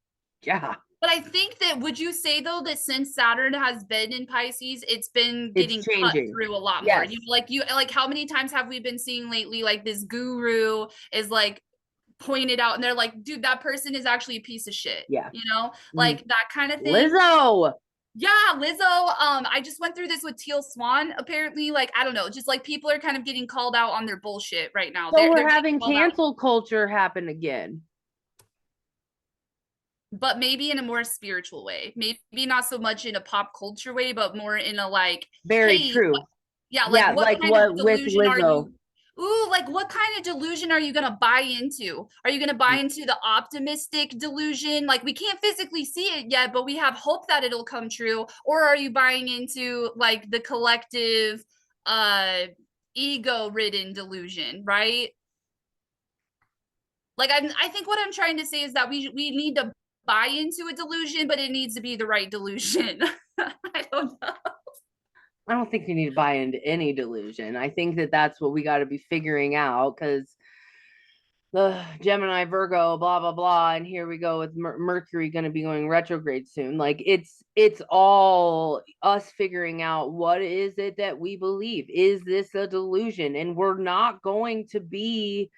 yeah, But I think that would you say though that since Saturn has been in Pisces, it's been it's getting cut changing. through a lot more. Yes, You like how many times have we been seeing lately like this guru is like pointed out and they're like, dude, that person is actually a piece of shit. yeah. You know, like that kind of thing. Lizzo. Yeah, Lizzo. I just went through this with Teal Swan. Apparently, like I don't know, just like people are kind of getting called out on their bullshit right now. So we're They're getting having called out, cancel culture happen again. but maybe in a more spiritual way. Maybe not so much in a pop culture way, but more in a like, Very hey, true. yeah, like Yeah, what like kind of what with delusion are Lizzo. you? Ooh, like what kind of delusion are you gonna buy into? Are you gonna buy into the optimistic delusion? Like we can't physically see it yet, but we have hope that it'll come true. Or are you buying into like the collective ego-ridden delusion, right? Like I think what I'm trying to say is that we need to buy into a delusion, but it needs to be the right delusion. I don't know. I don't think you need to buy into any delusion. I think that that's what we got to be figuring out because the Gemini, Virgo, blah blah blah, and here we go with Mercury going to be going retrograde soon. Like it's all us figuring out what is it that we believe. Is this a delusion? And we're not going to be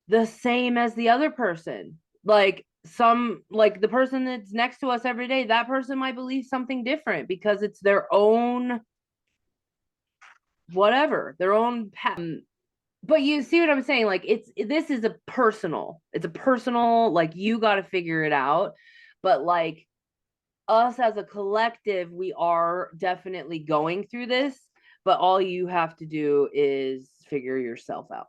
the same as the other person. Like the person that's next to us every day, that person might believe something different because it's their own whatever, their own path. But you see what I'm saying? Like this is it's a personal, like you got to figure it out. But like us as a collective, we are definitely going through this, but all you have to do is figure yourself out.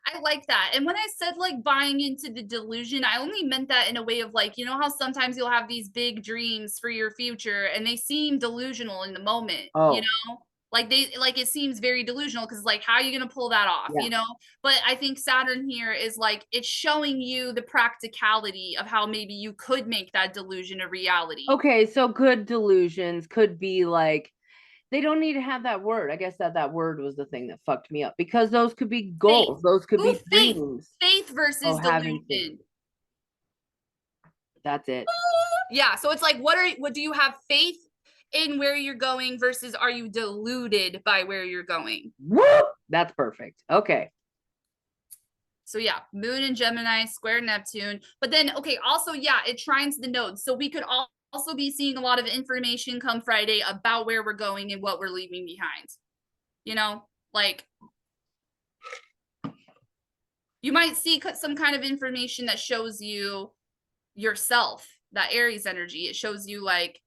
I like that. And when I said like buying into the delusion, I only meant that in a way of like, you know how sometimes you'll have these big dreams for your future and they seem delusional in the moment, you Oh, know? Like they like it seems very delusional because like how are you gonna pull that off, yeah. you know? But I think Saturn here is like it's showing you the practicality of how maybe you could make that delusion a reality. Okay, so good delusions could be like they don't need to have that word. I guess that word was the thing that fucked me up because those could be Faith. goals, those could Ooh, be faith. dreams. Faith Oh, versus having faith. delusion. That's it. Yeah, so it's like what do you have faith in where you're going versus are you deluded by where you're going? Whoop! That's perfect. Okay. So yeah, Moon and Gemini square Neptune. But then okay, also yeah, it trines the nodes. So we could also be seeing a lot of information come Friday about where we're going and what we're leaving behind. You know, like you might see some kind of information that shows you yourself, that Aries energy. It shows you like,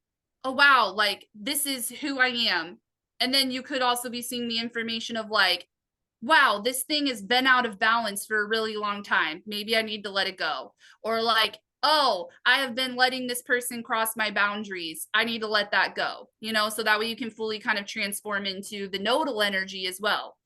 oh wow, like this is who I am. And then you could also be seeing the information of like, wow, this thing has been out of balance for a really long time. Maybe I need to let it go. Or like, oh, I have been letting this person cross my boundaries. I need to let that go, you know, so that way you can fully kind of transform into the nodal energy as well.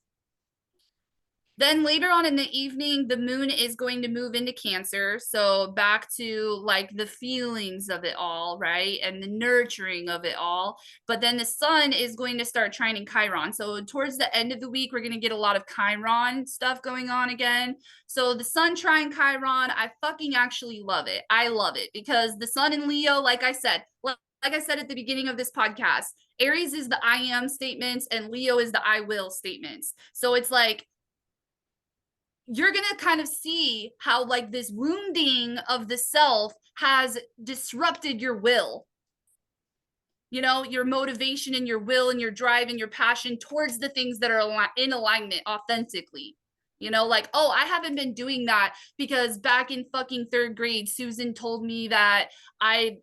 Then later on in the evening, the moon is going to move into Cancer. So back to like the feelings of it all, right? And the nurturing of it all. But then the sun is going to start trining Chiron. So towards the end of the week, we're going to get a lot of Chiron stuff going on again. So the sun trine Chiron, I fucking actually love it. I love it because the sun in Leo, like I said at the beginning of this podcast, Aries is the I am statements and Leo is the I will statements. So it's like, you're going to kind of see how like this wounding of the self has disrupted your will, you know, your motivation and your will and your drive and your passion towards the things that are in alignment authentically. You know, like, oh, I haven't been doing that because back in fucking third grade, Susan told me that I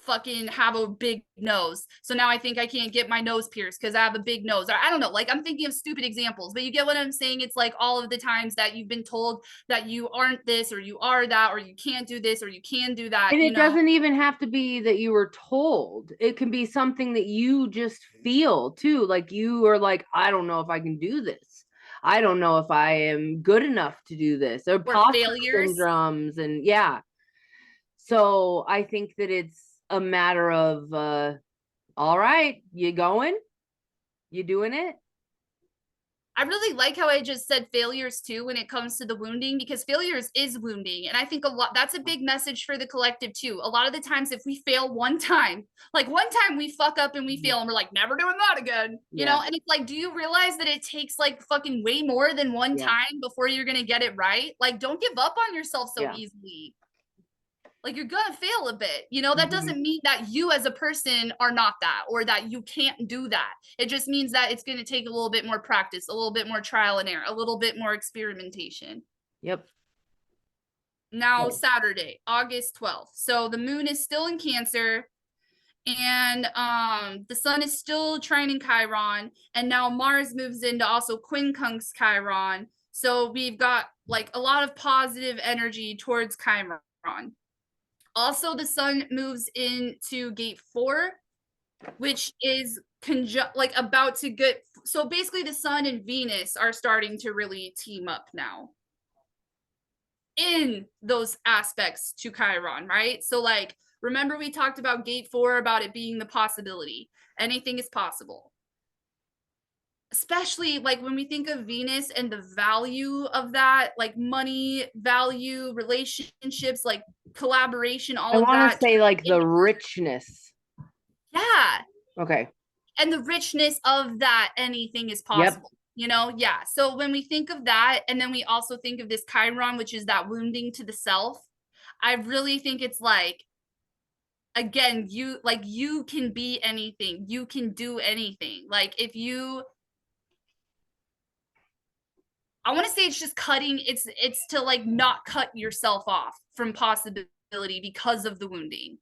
fucking have a big nose. So now I think I can't get my nose pierced because I have a big nose. Or I don't know. Like I'm thinking of stupid examples, but you get what I'm saying? It's like all of the times that you've been told that you aren't this or you are that or you can't do this or you can do that. And you it know, doesn't even have to be that you were told. It can be something that you just feel too. Like you are like, I don't know if I can do this. I don't know if I am good enough to do this. Or or imposter failures. syndromes and yeah. So I think that it's a matter of all right, you going? You doing it? I really like how I just said failures too when it comes to the wounding, because failures is wounding. And I think a lot that's a big message for the collective too. A lot of the times, if we fail one time, like one time we fuck up and we fail and we're like, never doing that again, you know? And it's like, do you realize that it takes like fucking way more than one time before you're going to get it right? Like, don't give up on yourself so easily. Like you're gonna fail a bit, you know. That doesn't mean that you as a person are not that or that you can't do that. It just means that it's going to take a little bit more practice, a little bit more trial and error, a little bit more experimentation. Yep. Now Saturday, August 12th, so the moon is still in Cancer and the sun is still trining Chiron, and now Mars moves into also quincunx Chiron. So we've got like a lot of positive energy towards Chiron. Also, the sun moves into gate 4, which is like about to get. So basically, the sun and Venus are starting to really team up now in those aspects to Chiron, right? So, like, remember we talked about gate 4 about it being the possibility. Anything is possible. Especially like when we think of Venus and the value of that, like money, value, relationships, like collaboration, all I of want to that. say like the richness. Yeah. Okay. And the richness of that, anything is possible. You know, yeah. So when we think of that, and then we also think of this Chiron, which is that wounding to the self, I really think it's like, again, you can be anything, you can do anything. Like if you, I want to say it's just cutting, it's to like not cut yourself off from possibility because of the wounding.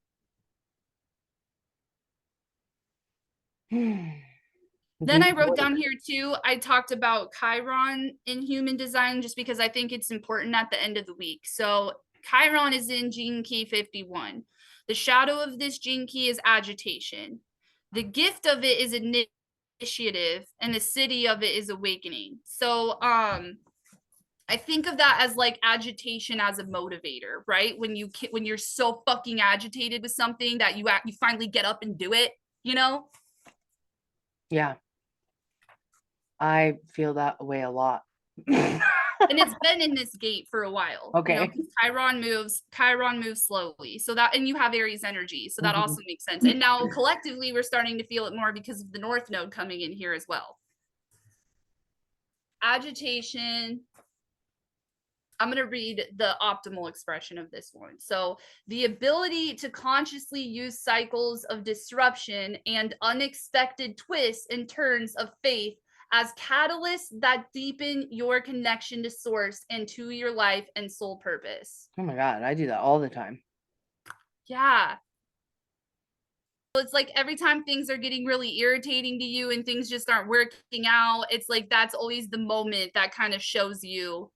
Then I wrote down here too, I talked about Chiron in human design just because I think it's important at the end of the week. So Chiron is in gene key 51. The shadow of this gene key is agitation. The gift of it is initiative, and the city of it is awakening. So I think of that as like agitation as a motivator, right? When you're so fucking agitated with something that you finally get up and do it, you know? Yeah. I feel that way a lot. And it's been in this gate for a while. Okay. You know, Chiron moves slowly. So that, and you have Aries energy. So that also makes sense. And now collectively, we're starting to feel it more because of the North Node coming in here as well. Agitation. I'm going to read the optimal expression of this one. So the ability to consciously use cycles of disruption and unexpected twists and turns of faith as catalysts that deepen your connection to source and to your life and soul purpose. Oh my God, I do that all the time. Yeah. it's like every time things are getting really irritating to you and things just aren't working out, it's like that's always the moment that kind of shows you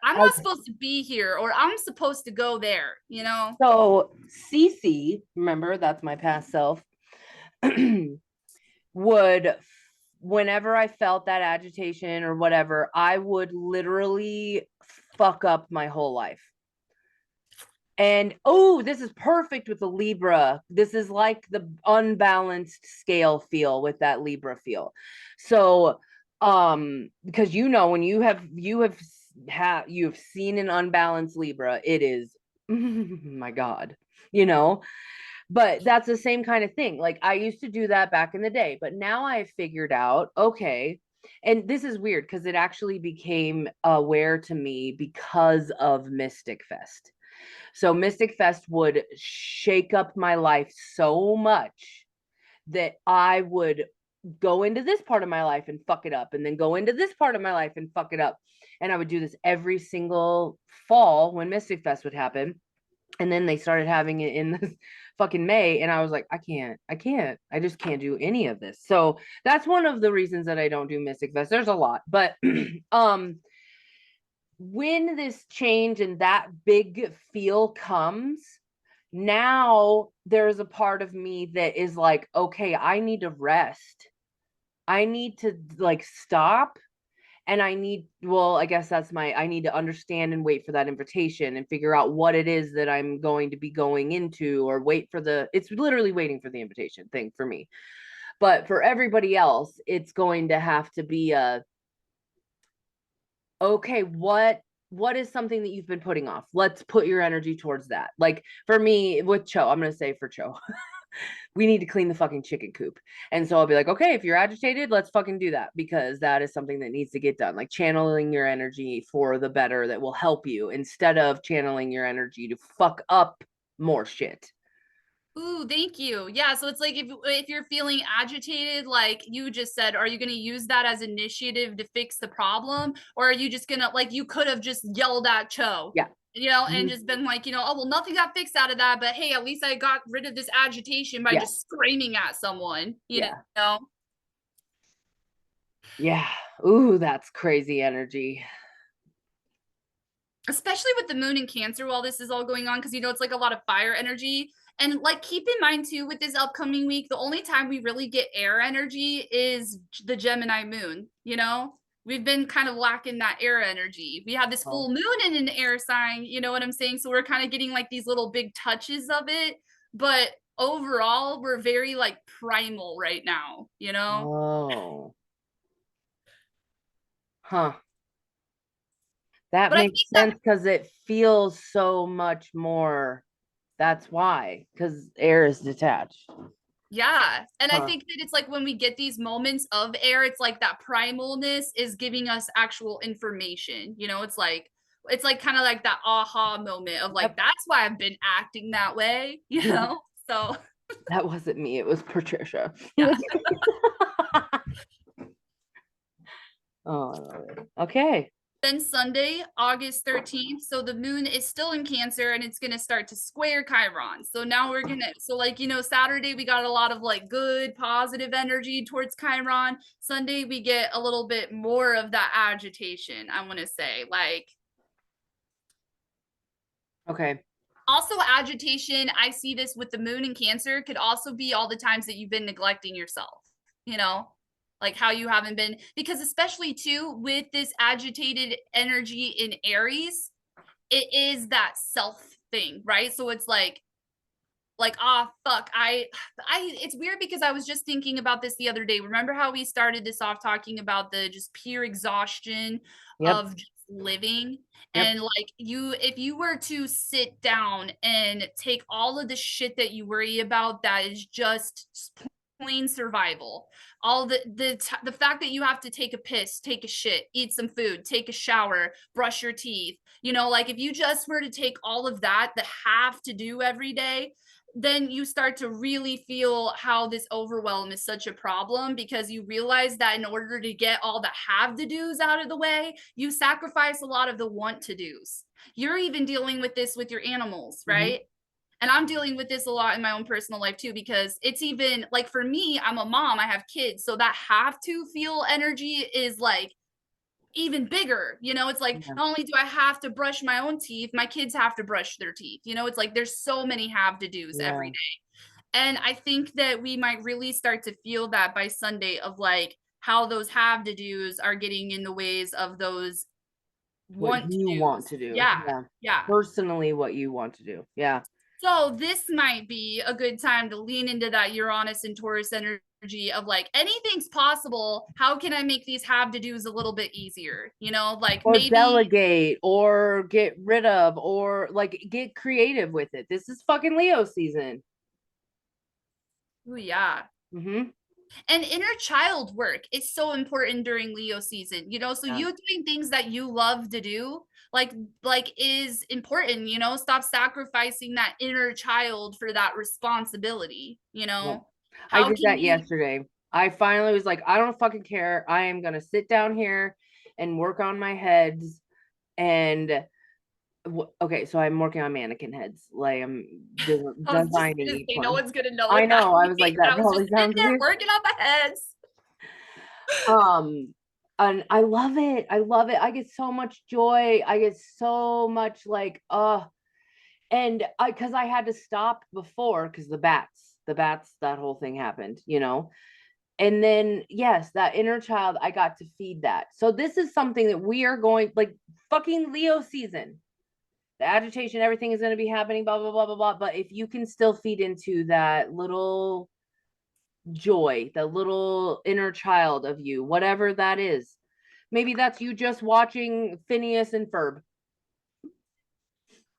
I'm I, not supposed to be here or I'm supposed to go there, you know? so Cece, remember that's my past self, would, whenever I felt that agitation or whatever, I would literally fuck up my whole life. And oh, this is perfect with the Libra. This is like the unbalanced scale feel with that Libra feel. So, because when you have seen an unbalanced Libra, it is my God, you know. But that's the same kind of thing. Like I used to do that back in the day, but now I figured out, okay, and this is weird because it actually became aware to me because of Mystic Fest. So Mystic Fest would shake up my life so much that I would go into this part of my life and fuck it up, and then go into this part of my life and fuck it up. And I would do this every single fall when Mystic Fest would happen. And then they started having it in the fucking May. And I was like, I just can't do any of this. So that's one of the reasons that I don't do Mystic Fest. There's a lot, but when this change and that big feel comes, now there's a part of me that is like, okay, I need to rest. I need to like stop. And I guess I need to understand and wait for that invitation and figure out what it is that I'm going to be going into, or it's literally waiting for the invitation thing for me. But for everybody else, it's going to have to be okay, what is something that you've been putting off? Let's put your energy towards that. Like for me with Cho, I'm going to say for Cho, we need to clean the fucking chicken coop. And so I'll be like, okay, if you're agitated, let's fucking do that, because that is something that needs to get done. Like channeling your energy for the better that will help you, instead of channeling your energy to fuck up more shit. Ooh, thank you. Yeah, so it's like if you're feeling agitated, like you just said, are you going to use that as initiative to fix the problem, or are you just going to like you could have just yelled at Cho, Yeah. and just been like, oh well, nothing got fixed out of that, but hey, at least I got rid of this agitation by Yeah. just screaming at someone, Yeah. know. Yeah. Ooh, that's crazy energy. Especially with the moon in Cancer while this is all going on, because it's like a lot of fire energy. And like keep in mind too, with this upcoming week, the only time we really get air energy is the Gemini moon. We've been kind of lacking that air energy. We have this full moon in an air sign, you know what I'm saying? So we're kind of getting like these little big touches of it, but overall we're very like primal right now. Oh. Huh. That But I makes think that sense because it feels so much more. That's why, because air is detached. yeah. And I Huh. think that it's like when we get these moments of air, it's like that primalness is giving us actual information. It's like kind of like that aha moment of like, Yep. that's why I've been acting that way, So That wasn't me. It was Patricia. yeah. Oh, I love it. Okay. Then Sunday, August 13th. So the moon is still in Cancer and it's going to start to square Chiron. So now Saturday we got a lot of like good, positive energy towards Chiron. Sunday we get a little bit more of that agitation, I want to say. Like, Okay. also agitation, I see this with the moon in Cancer, could also be all the times that you've been neglecting yourself, you know? Like how you haven't been, because especially too with this agitated energy in Aries, it is that self thing, right? So it's like fuck, it's weird because I was just thinking about this the other day. Remember how we started this off talking about the just pure exhaustion Yep. of just living? Yep. And like if you were to sit down and take all of the shit that you worry about that is just plain survival, all the fact that you have to take a piss, take a shit, eat some food, take a shower, brush your teeth, like if you just were to take all of that have to do every day, then you start to really feel how this overwhelm is such a problem, because you realize that in order to get all the have to do's out of the way, you sacrifice a lot of the want to do's. You're even dealing with this with your animals, right? And I'm dealing with this a lot in my own personal life too, because it's even like for me, I'm a mom, I have kids. So that have to feel energy is like even bigger. You know, it's like Yeah. not only do I have to brush my own teeth, my kids have to brush their teeth. You know, it's like there's so many have to do's every Yeah. day. And I think that we might really start to feel that by Sunday of like how those have to do's are getting in the ways of those What want to you want do's. to do. Yeah. Yeah. Yeah. Personally, what you want to do. Yeah. So this might be a good time to lean into that Uranus and Taurus energy of like anything's possible. How can I make these have to do's a little bit easier? You know, like Or maybe, delegate or get rid of or like get creative with it. This is fucking Leo season. ooh, yeah. Mm-hmm. And inner child work is so important during Leo season, you know, so Yeah. you doing things that you love to do like is important, you know, stop sacrificing that inner child for that responsibility, you Yeah. know. I How did can that we yesterday. I finally was like, I don't fucking care. I am gonna sit down here and work on my heads. And okay, so I'm working on mannequin heads. Like I'm I was just designing gonna each say no one. one's gonna know I what that know. I was like, means. that I was just probably sitting sounds there weird. working on my heads. Um, and I love it. I love it. I get so much joy. I get so much like, and because I had to stop before because the bats, that whole thing happened, you know. And then yes, that inner child, I got to feed that. So this is something that we are going like fucking Leo season. The agitation, everything is going to be happening, blah blah blah blah blah. But if you can still feed into that little joy, the little inner child of you, whatever that is, maybe that's you just watching Phineas and Ferb.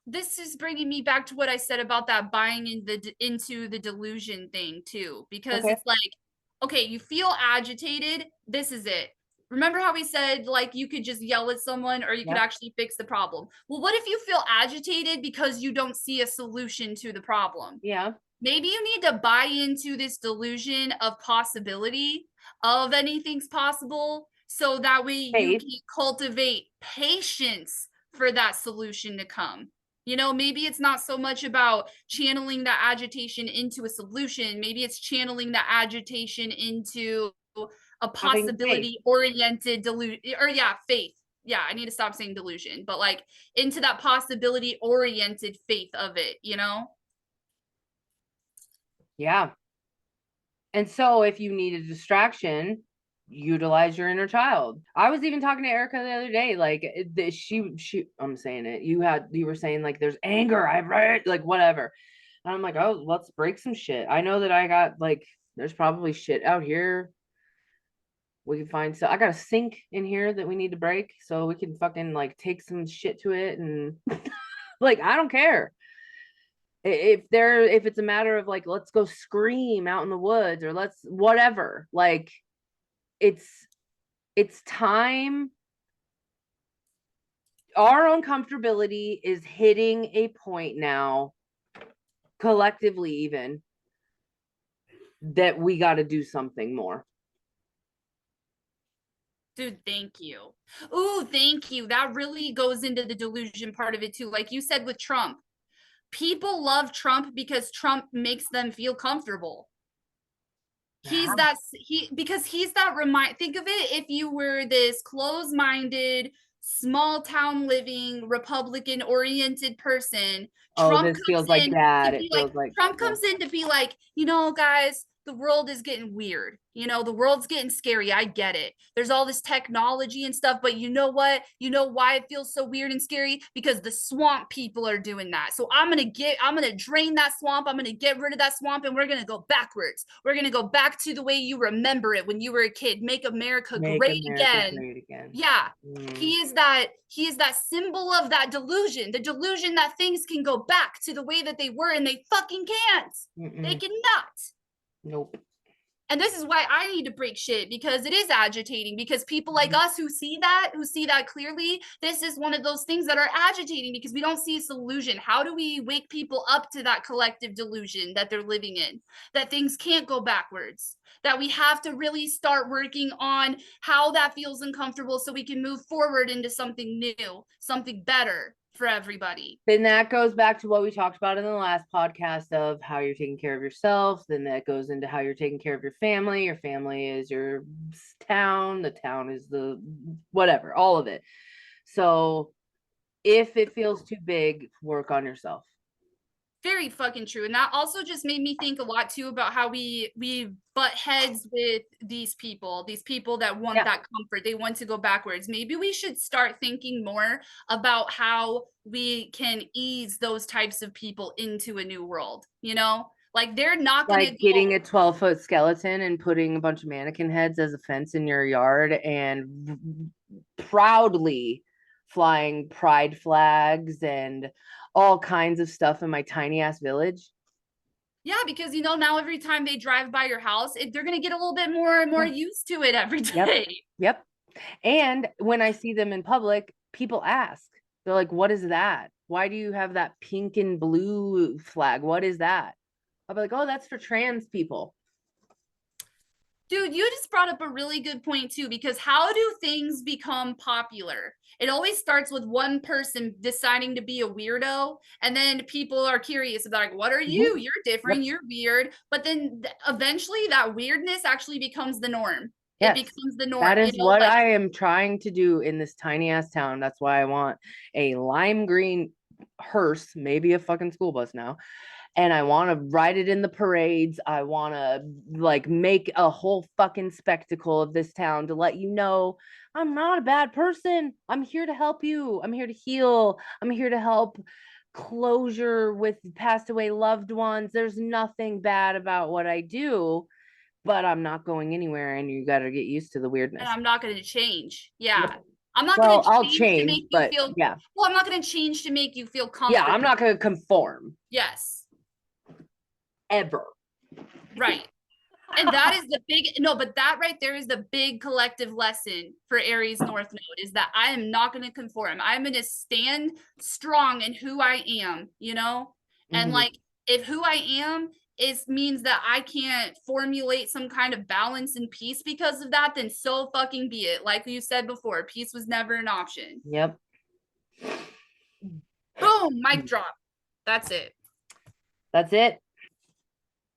This is bringing me back to what I said about that buying into the delusion thing too, because Okay. it's like, okay, you feel agitated. This is it. Remember how we said like you could just yell at someone or you could Yeah. actually fix the problem? Well, what if you feel agitated because you don't see a solution to the problem? Yeah. Maybe you need to buy into this delusion of possibility of anything's possible so that way you Faith. can cultivate patience for that solution to come. You know, maybe it's not so much about channeling that agitation into a solution. Maybe it's channeling that agitation into a Having faith. possibility oriented delusion, or yeah, faith. Yeah, I need to stop saying delusion, but like into that possibility oriented faith of it, you know? Yeah. And so if you need a distraction, utilize your inner child. I was even talking to Erika the other day, like she I'm saying it. You were saying like there's anger, I read like whatever. And I'm like, oh, let's break some shit. I know that I got like there's probably shit out here. We can find so I got a sink in here that we need to break so we can fucking like take some shit to it and like I don't care if it's a matter of like let's go scream out in the woods or let's whatever like it's time. Our own comfortability is hitting a point now collectively even that we got to do something more. Dude, thank you. Ooh, thank you. That really goes into the delusion part of it too. Like you said with Trump, people love Trump because Trump makes them feel comfortable. Yeah. He's that remind think of it if you were this close-minded small town living Republican oriented person. Oh, Trump this comes feels like in to that. It be like feels like Trump yeah. comes in to be like, you know, guys, the world is getting weird. You know, the world's getting scary. I get it. There's all this technology and stuff, but you know what? You know why it feels so weird and scary? Because the swamp people are doing that. So I'm gonna drain that swamp. I'm gonna get rid of that swamp, and we're gonna go backwards. We're gonna go back to the way you remember it when you were a kid. Make America Make great America again. great again. Yeah. Mm. He is that symbol of that delusion, the delusion that things can go back to the way that they were, and they fucking can't. They Mm-mm. cannot. Nope. And this is why I need to break shit, because it is agitating, because people like us who see that clearly, this is one of those things that are agitating because we don't see a solution. How do we wake people up to that collective delusion that they're living in, that things can't go backwards, that we have to really start working on how that feels uncomfortable so we can move forward into something new, something better. for everybody. Then that goes back to what we talked about in the last podcast of how you're taking care of yourself. Then that goes into how you're taking care of your family. Your family is your town. The town is the whatever, all of it. So if it feels too big, work on yourself. Very fucking true. And that also just made me think a lot too about how we butt heads with these people that want that comfort. They want to go backwards. Maybe we should start thinking more about how we can ease those types of people into a new world, you know? Like they're not gonna like getting a 12-foot skeleton and putting a bunch of mannequin heads as a fence in your yard and proudly flying pride flags and all kinds of stuff in my tiny ass village. Yeah, because you know now every time they drive by your house, they're gonna get a little bit more and more used to it every day. Yep. And when I see them in public, people ask. They're like, "What is that? Why do you have that pink and blue flag? What is that?" I'll be like, "Oh, that's for trans people." Dude, you just brought up a really good point too, because how do things become popular? It always starts with one person deciding to be a weirdo, and then people are curious about like, what are you? You're different, you're weird. But then eventually that weirdness actually becomes the norm. It becomes the norm. That is what I am trying to do in this tiny ass town. That's why I want a lime green hearse, maybe a fucking school bus now. And I want to ride it in the parades. I want to like make a whole fucking spectacle of this town to let you know I'm not a bad person. I'm here to help you. I'm here to heal. I'm here to help closure with passed away loved ones. There's nothing bad about what I do, but I'm not going anywhere and you got to get used to the weirdness. And I'm not going to change. Yeah. Yep. I'm not going to change to make you feel yeah. Well, I'm not going to change to make you feel comfortable. Yeah, I'm not going to conform. Yes. Ever. Right. And that is the big but that right there is the big collective lesson for Aries North Node is that I am not going to conform. I'm going to stand strong in who I am, you know? And like if who I am means that I can't formulate some kind of balance and peace because of that, then so fucking be it. Like you said before, peace was never an option. Yep. Boom, mic drop. That's it. That's it.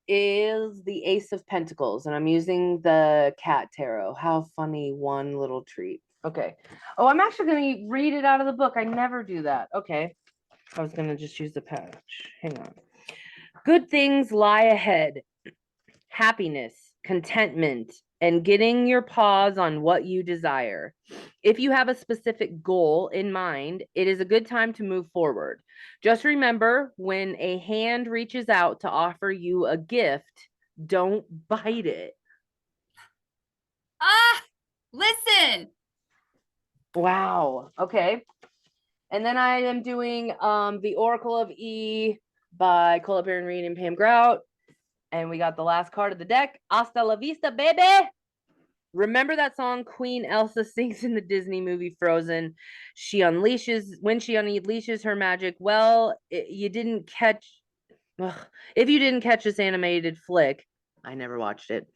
Is the Ace of Pentacles, and I'm using the Cat Tarot. How funny, one little treat. Okay. Oh, I'm actually going to read it out of the book. I never do that. Okay. I was going to just use the patch. Hang on. Good things lie ahead. Happiness, contentment, and getting your paws on what you desire. If you have a specific goal in mind, it is a good time to move forward. Just remember, when a hand reaches out to offer you a gift, don't bite it. Listen. Wow. Okay. And then I am doing The Oracle of E by Cole Baron Reed and Pam Grout. And we got the last card of the deck. Hasta la vista, baby. Remember that song Queen Elsa sings in the Disney movie Frozen? When she unleashes her magic. Well, you didn't catch. If you didn't catch this animated flick, I never watched it.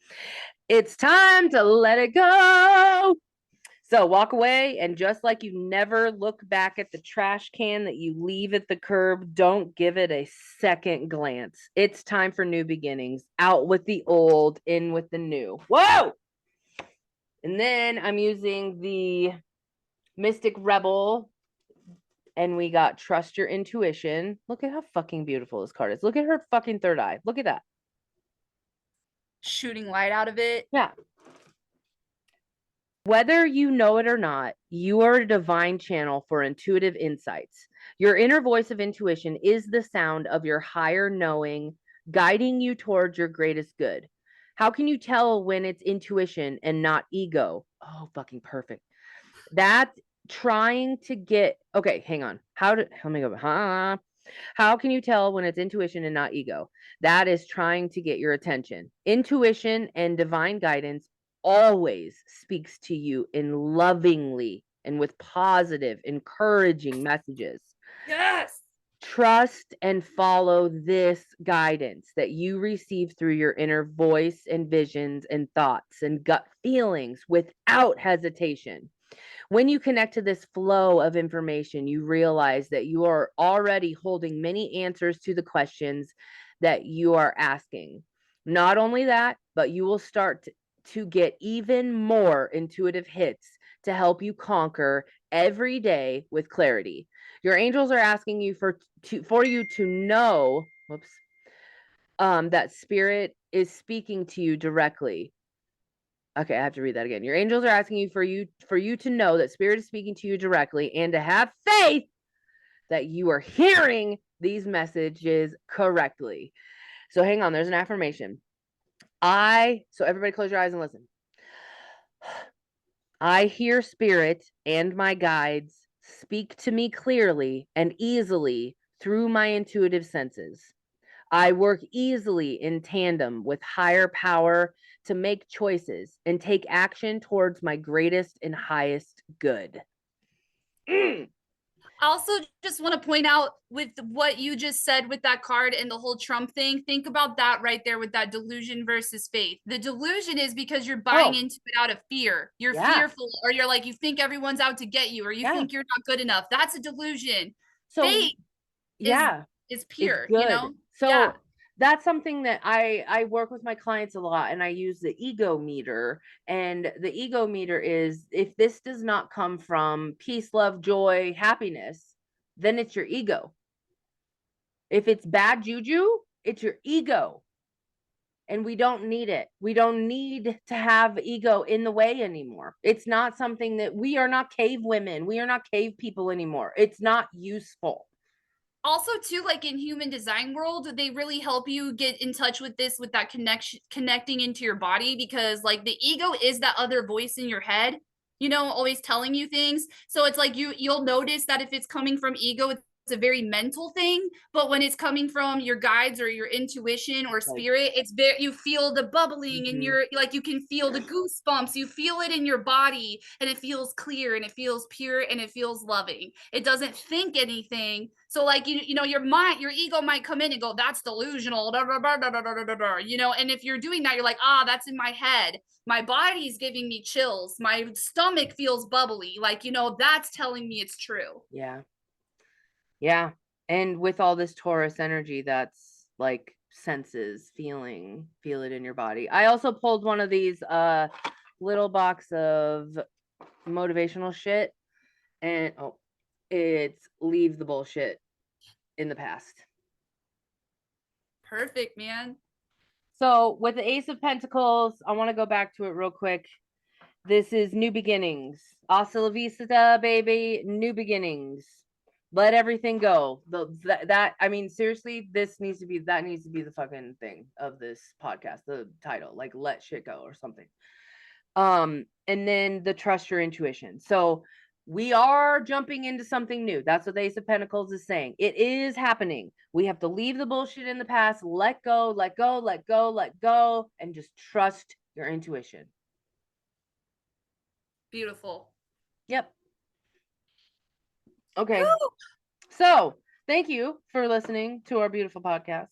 It's time to let it go. So walk away, and just like you never look back at the trash can that you leave at the curb, don't give it a second glance. It's time for new beginnings. Out with the old, in with the new. Whoa! And then I'm using the Mystic Rebel, and we got Trust Your Intuition. Look at how fucking beautiful this card is. Look at her fucking third eye. Look at that. Shooting light out of it. Yeah. Whether you know it or not, you are a divine channel for intuitive insights. Your inner voice of intuition is the sound of your higher knowing, guiding you towards your greatest good. How can you tell when it's intuition and not ego? Oh, fucking perfect. That's trying to get, okay, hang on. Let me go, How can you tell when it's intuition and not ego? That is trying to get your attention. Intuition and divine guidance always speaks to you in lovingly and with positive, encouraging messages. Yes. Trust and follow this guidance that you receive through your inner voice and visions and thoughts and gut feelings without hesitation. When you connect to this flow of information, you realize that you are already holding many answers to the questions that you are asking. Not only that, but you will start to get even more intuitive hits to help you conquer every day with clarity. Your angels are asking you for you to know, that spirit is speaking to you directly. Okay, I have to read that again. Your angels are asking you for you to know that spirit is speaking to you directly and to have faith that you are hearing these messages correctly. So hang on, there's an affirmation. So everybody close your eyes and listen. I hear spirit and my guides speak to me clearly and easily through my intuitive senses. I work easily in tandem with higher power to make choices and take action towards my greatest and highest good. I also just want to point out with what you just said with that card and the whole Trump thing, think about that right there with that delusion versus faith. The delusion is because you're buying into it out of fear. You're fearful, or you're like, you think everyone's out to get you, or you think you're not good enough. That's a delusion. So Faith is pure, it's good. you know? So that's something that I work with my clients a lot, and I use the ego meter. And the ego meter is, if this does not come from peace, love, joy, happiness, then it's your ego. If it's bad juju, it's your ego. And we don't need it. We don't need to have ego in the way anymore. It's not something that we are not cave women. We are not cave people anymore. It's not useful. Also too, like in human design world, they really help you get in touch with this, with that connecting into your body, because like the ego is that other voice in your head, you know, always telling you things. So it's like you'll notice that if it's coming from ego, it's a very mental thing, but when it's coming from your guides or your intuition or spirit, it's very, you feel the bubbling and you're like, you can feel the goosebumps, you feel it in your body, and it feels clear and it feels pure and it feels loving. It doesn't think anything. So like, you know, your mind, your ego might come in and go, that's delusional, you know, and if you're doing that, you're like, that's in my head, my body's giving me chills, my stomach feels bubbly, like, you know, that's telling me it's true. Yeah. And with all this Taurus energy, that's like senses, feel it in your body. I also pulled one of these little box of motivational shit, and it's leave the bullshit in the past. Perfect, man. So with the Ace of Pentacles, I want to go back to it real quick. This is new beginnings. Hasta la vista, baby. New beginnings. Let everything go. That I mean, seriously, that needs to be the fucking thing of this podcast. The title, like, let shit go or something. And then the trust your intuition. So we are jumping into something new. That's what the Ace of Pentacles is saying. It is happening. We have to leave the bullshit in the past, let go, let go, let go, let go, and just trust your intuition. Beautiful. Yep. Okay. Woo! So thank you for listening to our beautiful podcast.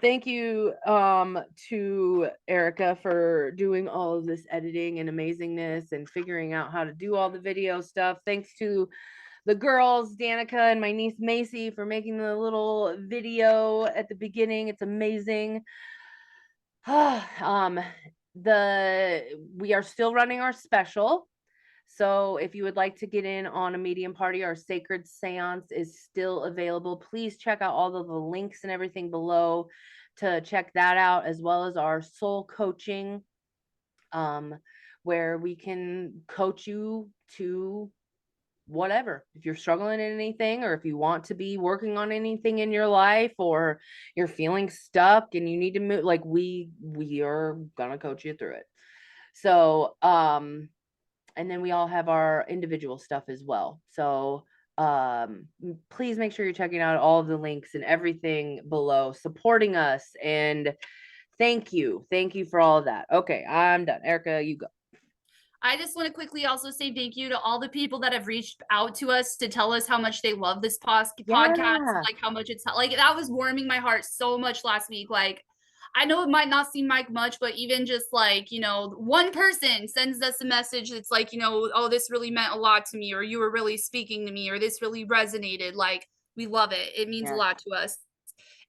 Thank you to Erika for doing all of this editing and amazingness and figuring out how to do all the video stuff. Thanks to the girls, Danica and my niece Macy, for making the little video at the beginning. It's amazing. We are still running our special. So if you would like to get in on a medium party, our sacred seance is still available. Please check out all of the links and everything below to check that out, as well as our soul coaching, where we can coach you to whatever. If you're struggling in anything, or if you want to be working on anything in your life, or you're feeling stuck and you need to move, like we are gonna coach you through it. So and then we all have our individual stuff as well. So please make sure you're checking out all of the links and everything below, supporting us, and thank you for all of that. Okay, I'm done. Erika, you go. I just want to quickly also say thank you to all the people that have reached out to us to tell us how much they love this podcast, Yeah. like how much it's like that was warming my heart so much last week. Like, I know it might not seem like much, but even just like, you know, one person sends us a message that's like, you know, oh, this really meant a lot to me, or you were really speaking to me, or this really resonated. Like, we love it. It means a Yeah. lot to us.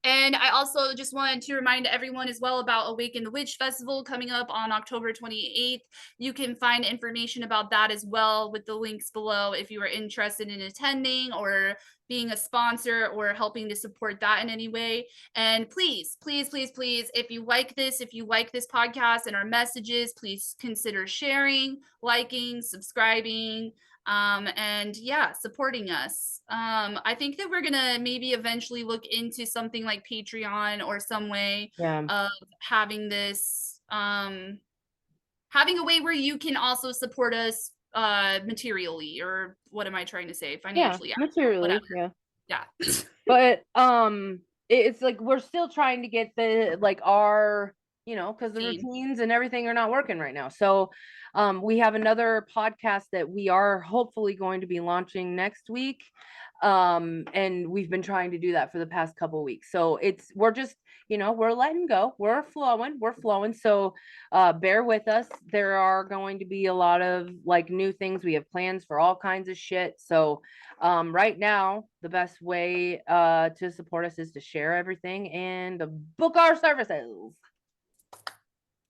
And I also just wanted to remind everyone as well about Awaken the Witch Festival coming up on October 28th. You can find information about that as well with the links below if you are interested in attending or being a sponsor or helping to support that in any way. And please, please, please, please, if you like this podcast and our messages, please consider sharing, liking, subscribing, and yeah, supporting us. I think that we're gonna maybe eventually look into something like Patreon or some way Yeah. of having this having a way where you can also support us materially, or what am I trying to say, Yeah. financially, I don't know, Materially. whatever. Yeah. Yeah. But it's like we're still trying to get the like our, you know, because the Routine. routines and everything are not working right now. So we have another podcast that we are hopefully going to be launching next week. And we've been trying to do that for the past couple weeks. So we're just, you know, we're letting go, we're flowing. So bear with us. There are going to be a lot of like new things. We have plans for all kinds of shit. So right now the best way to support us is to share everything and book our services.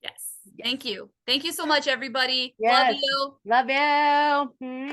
Yes. Thank you so much, everybody. Love Yes. you. Love you.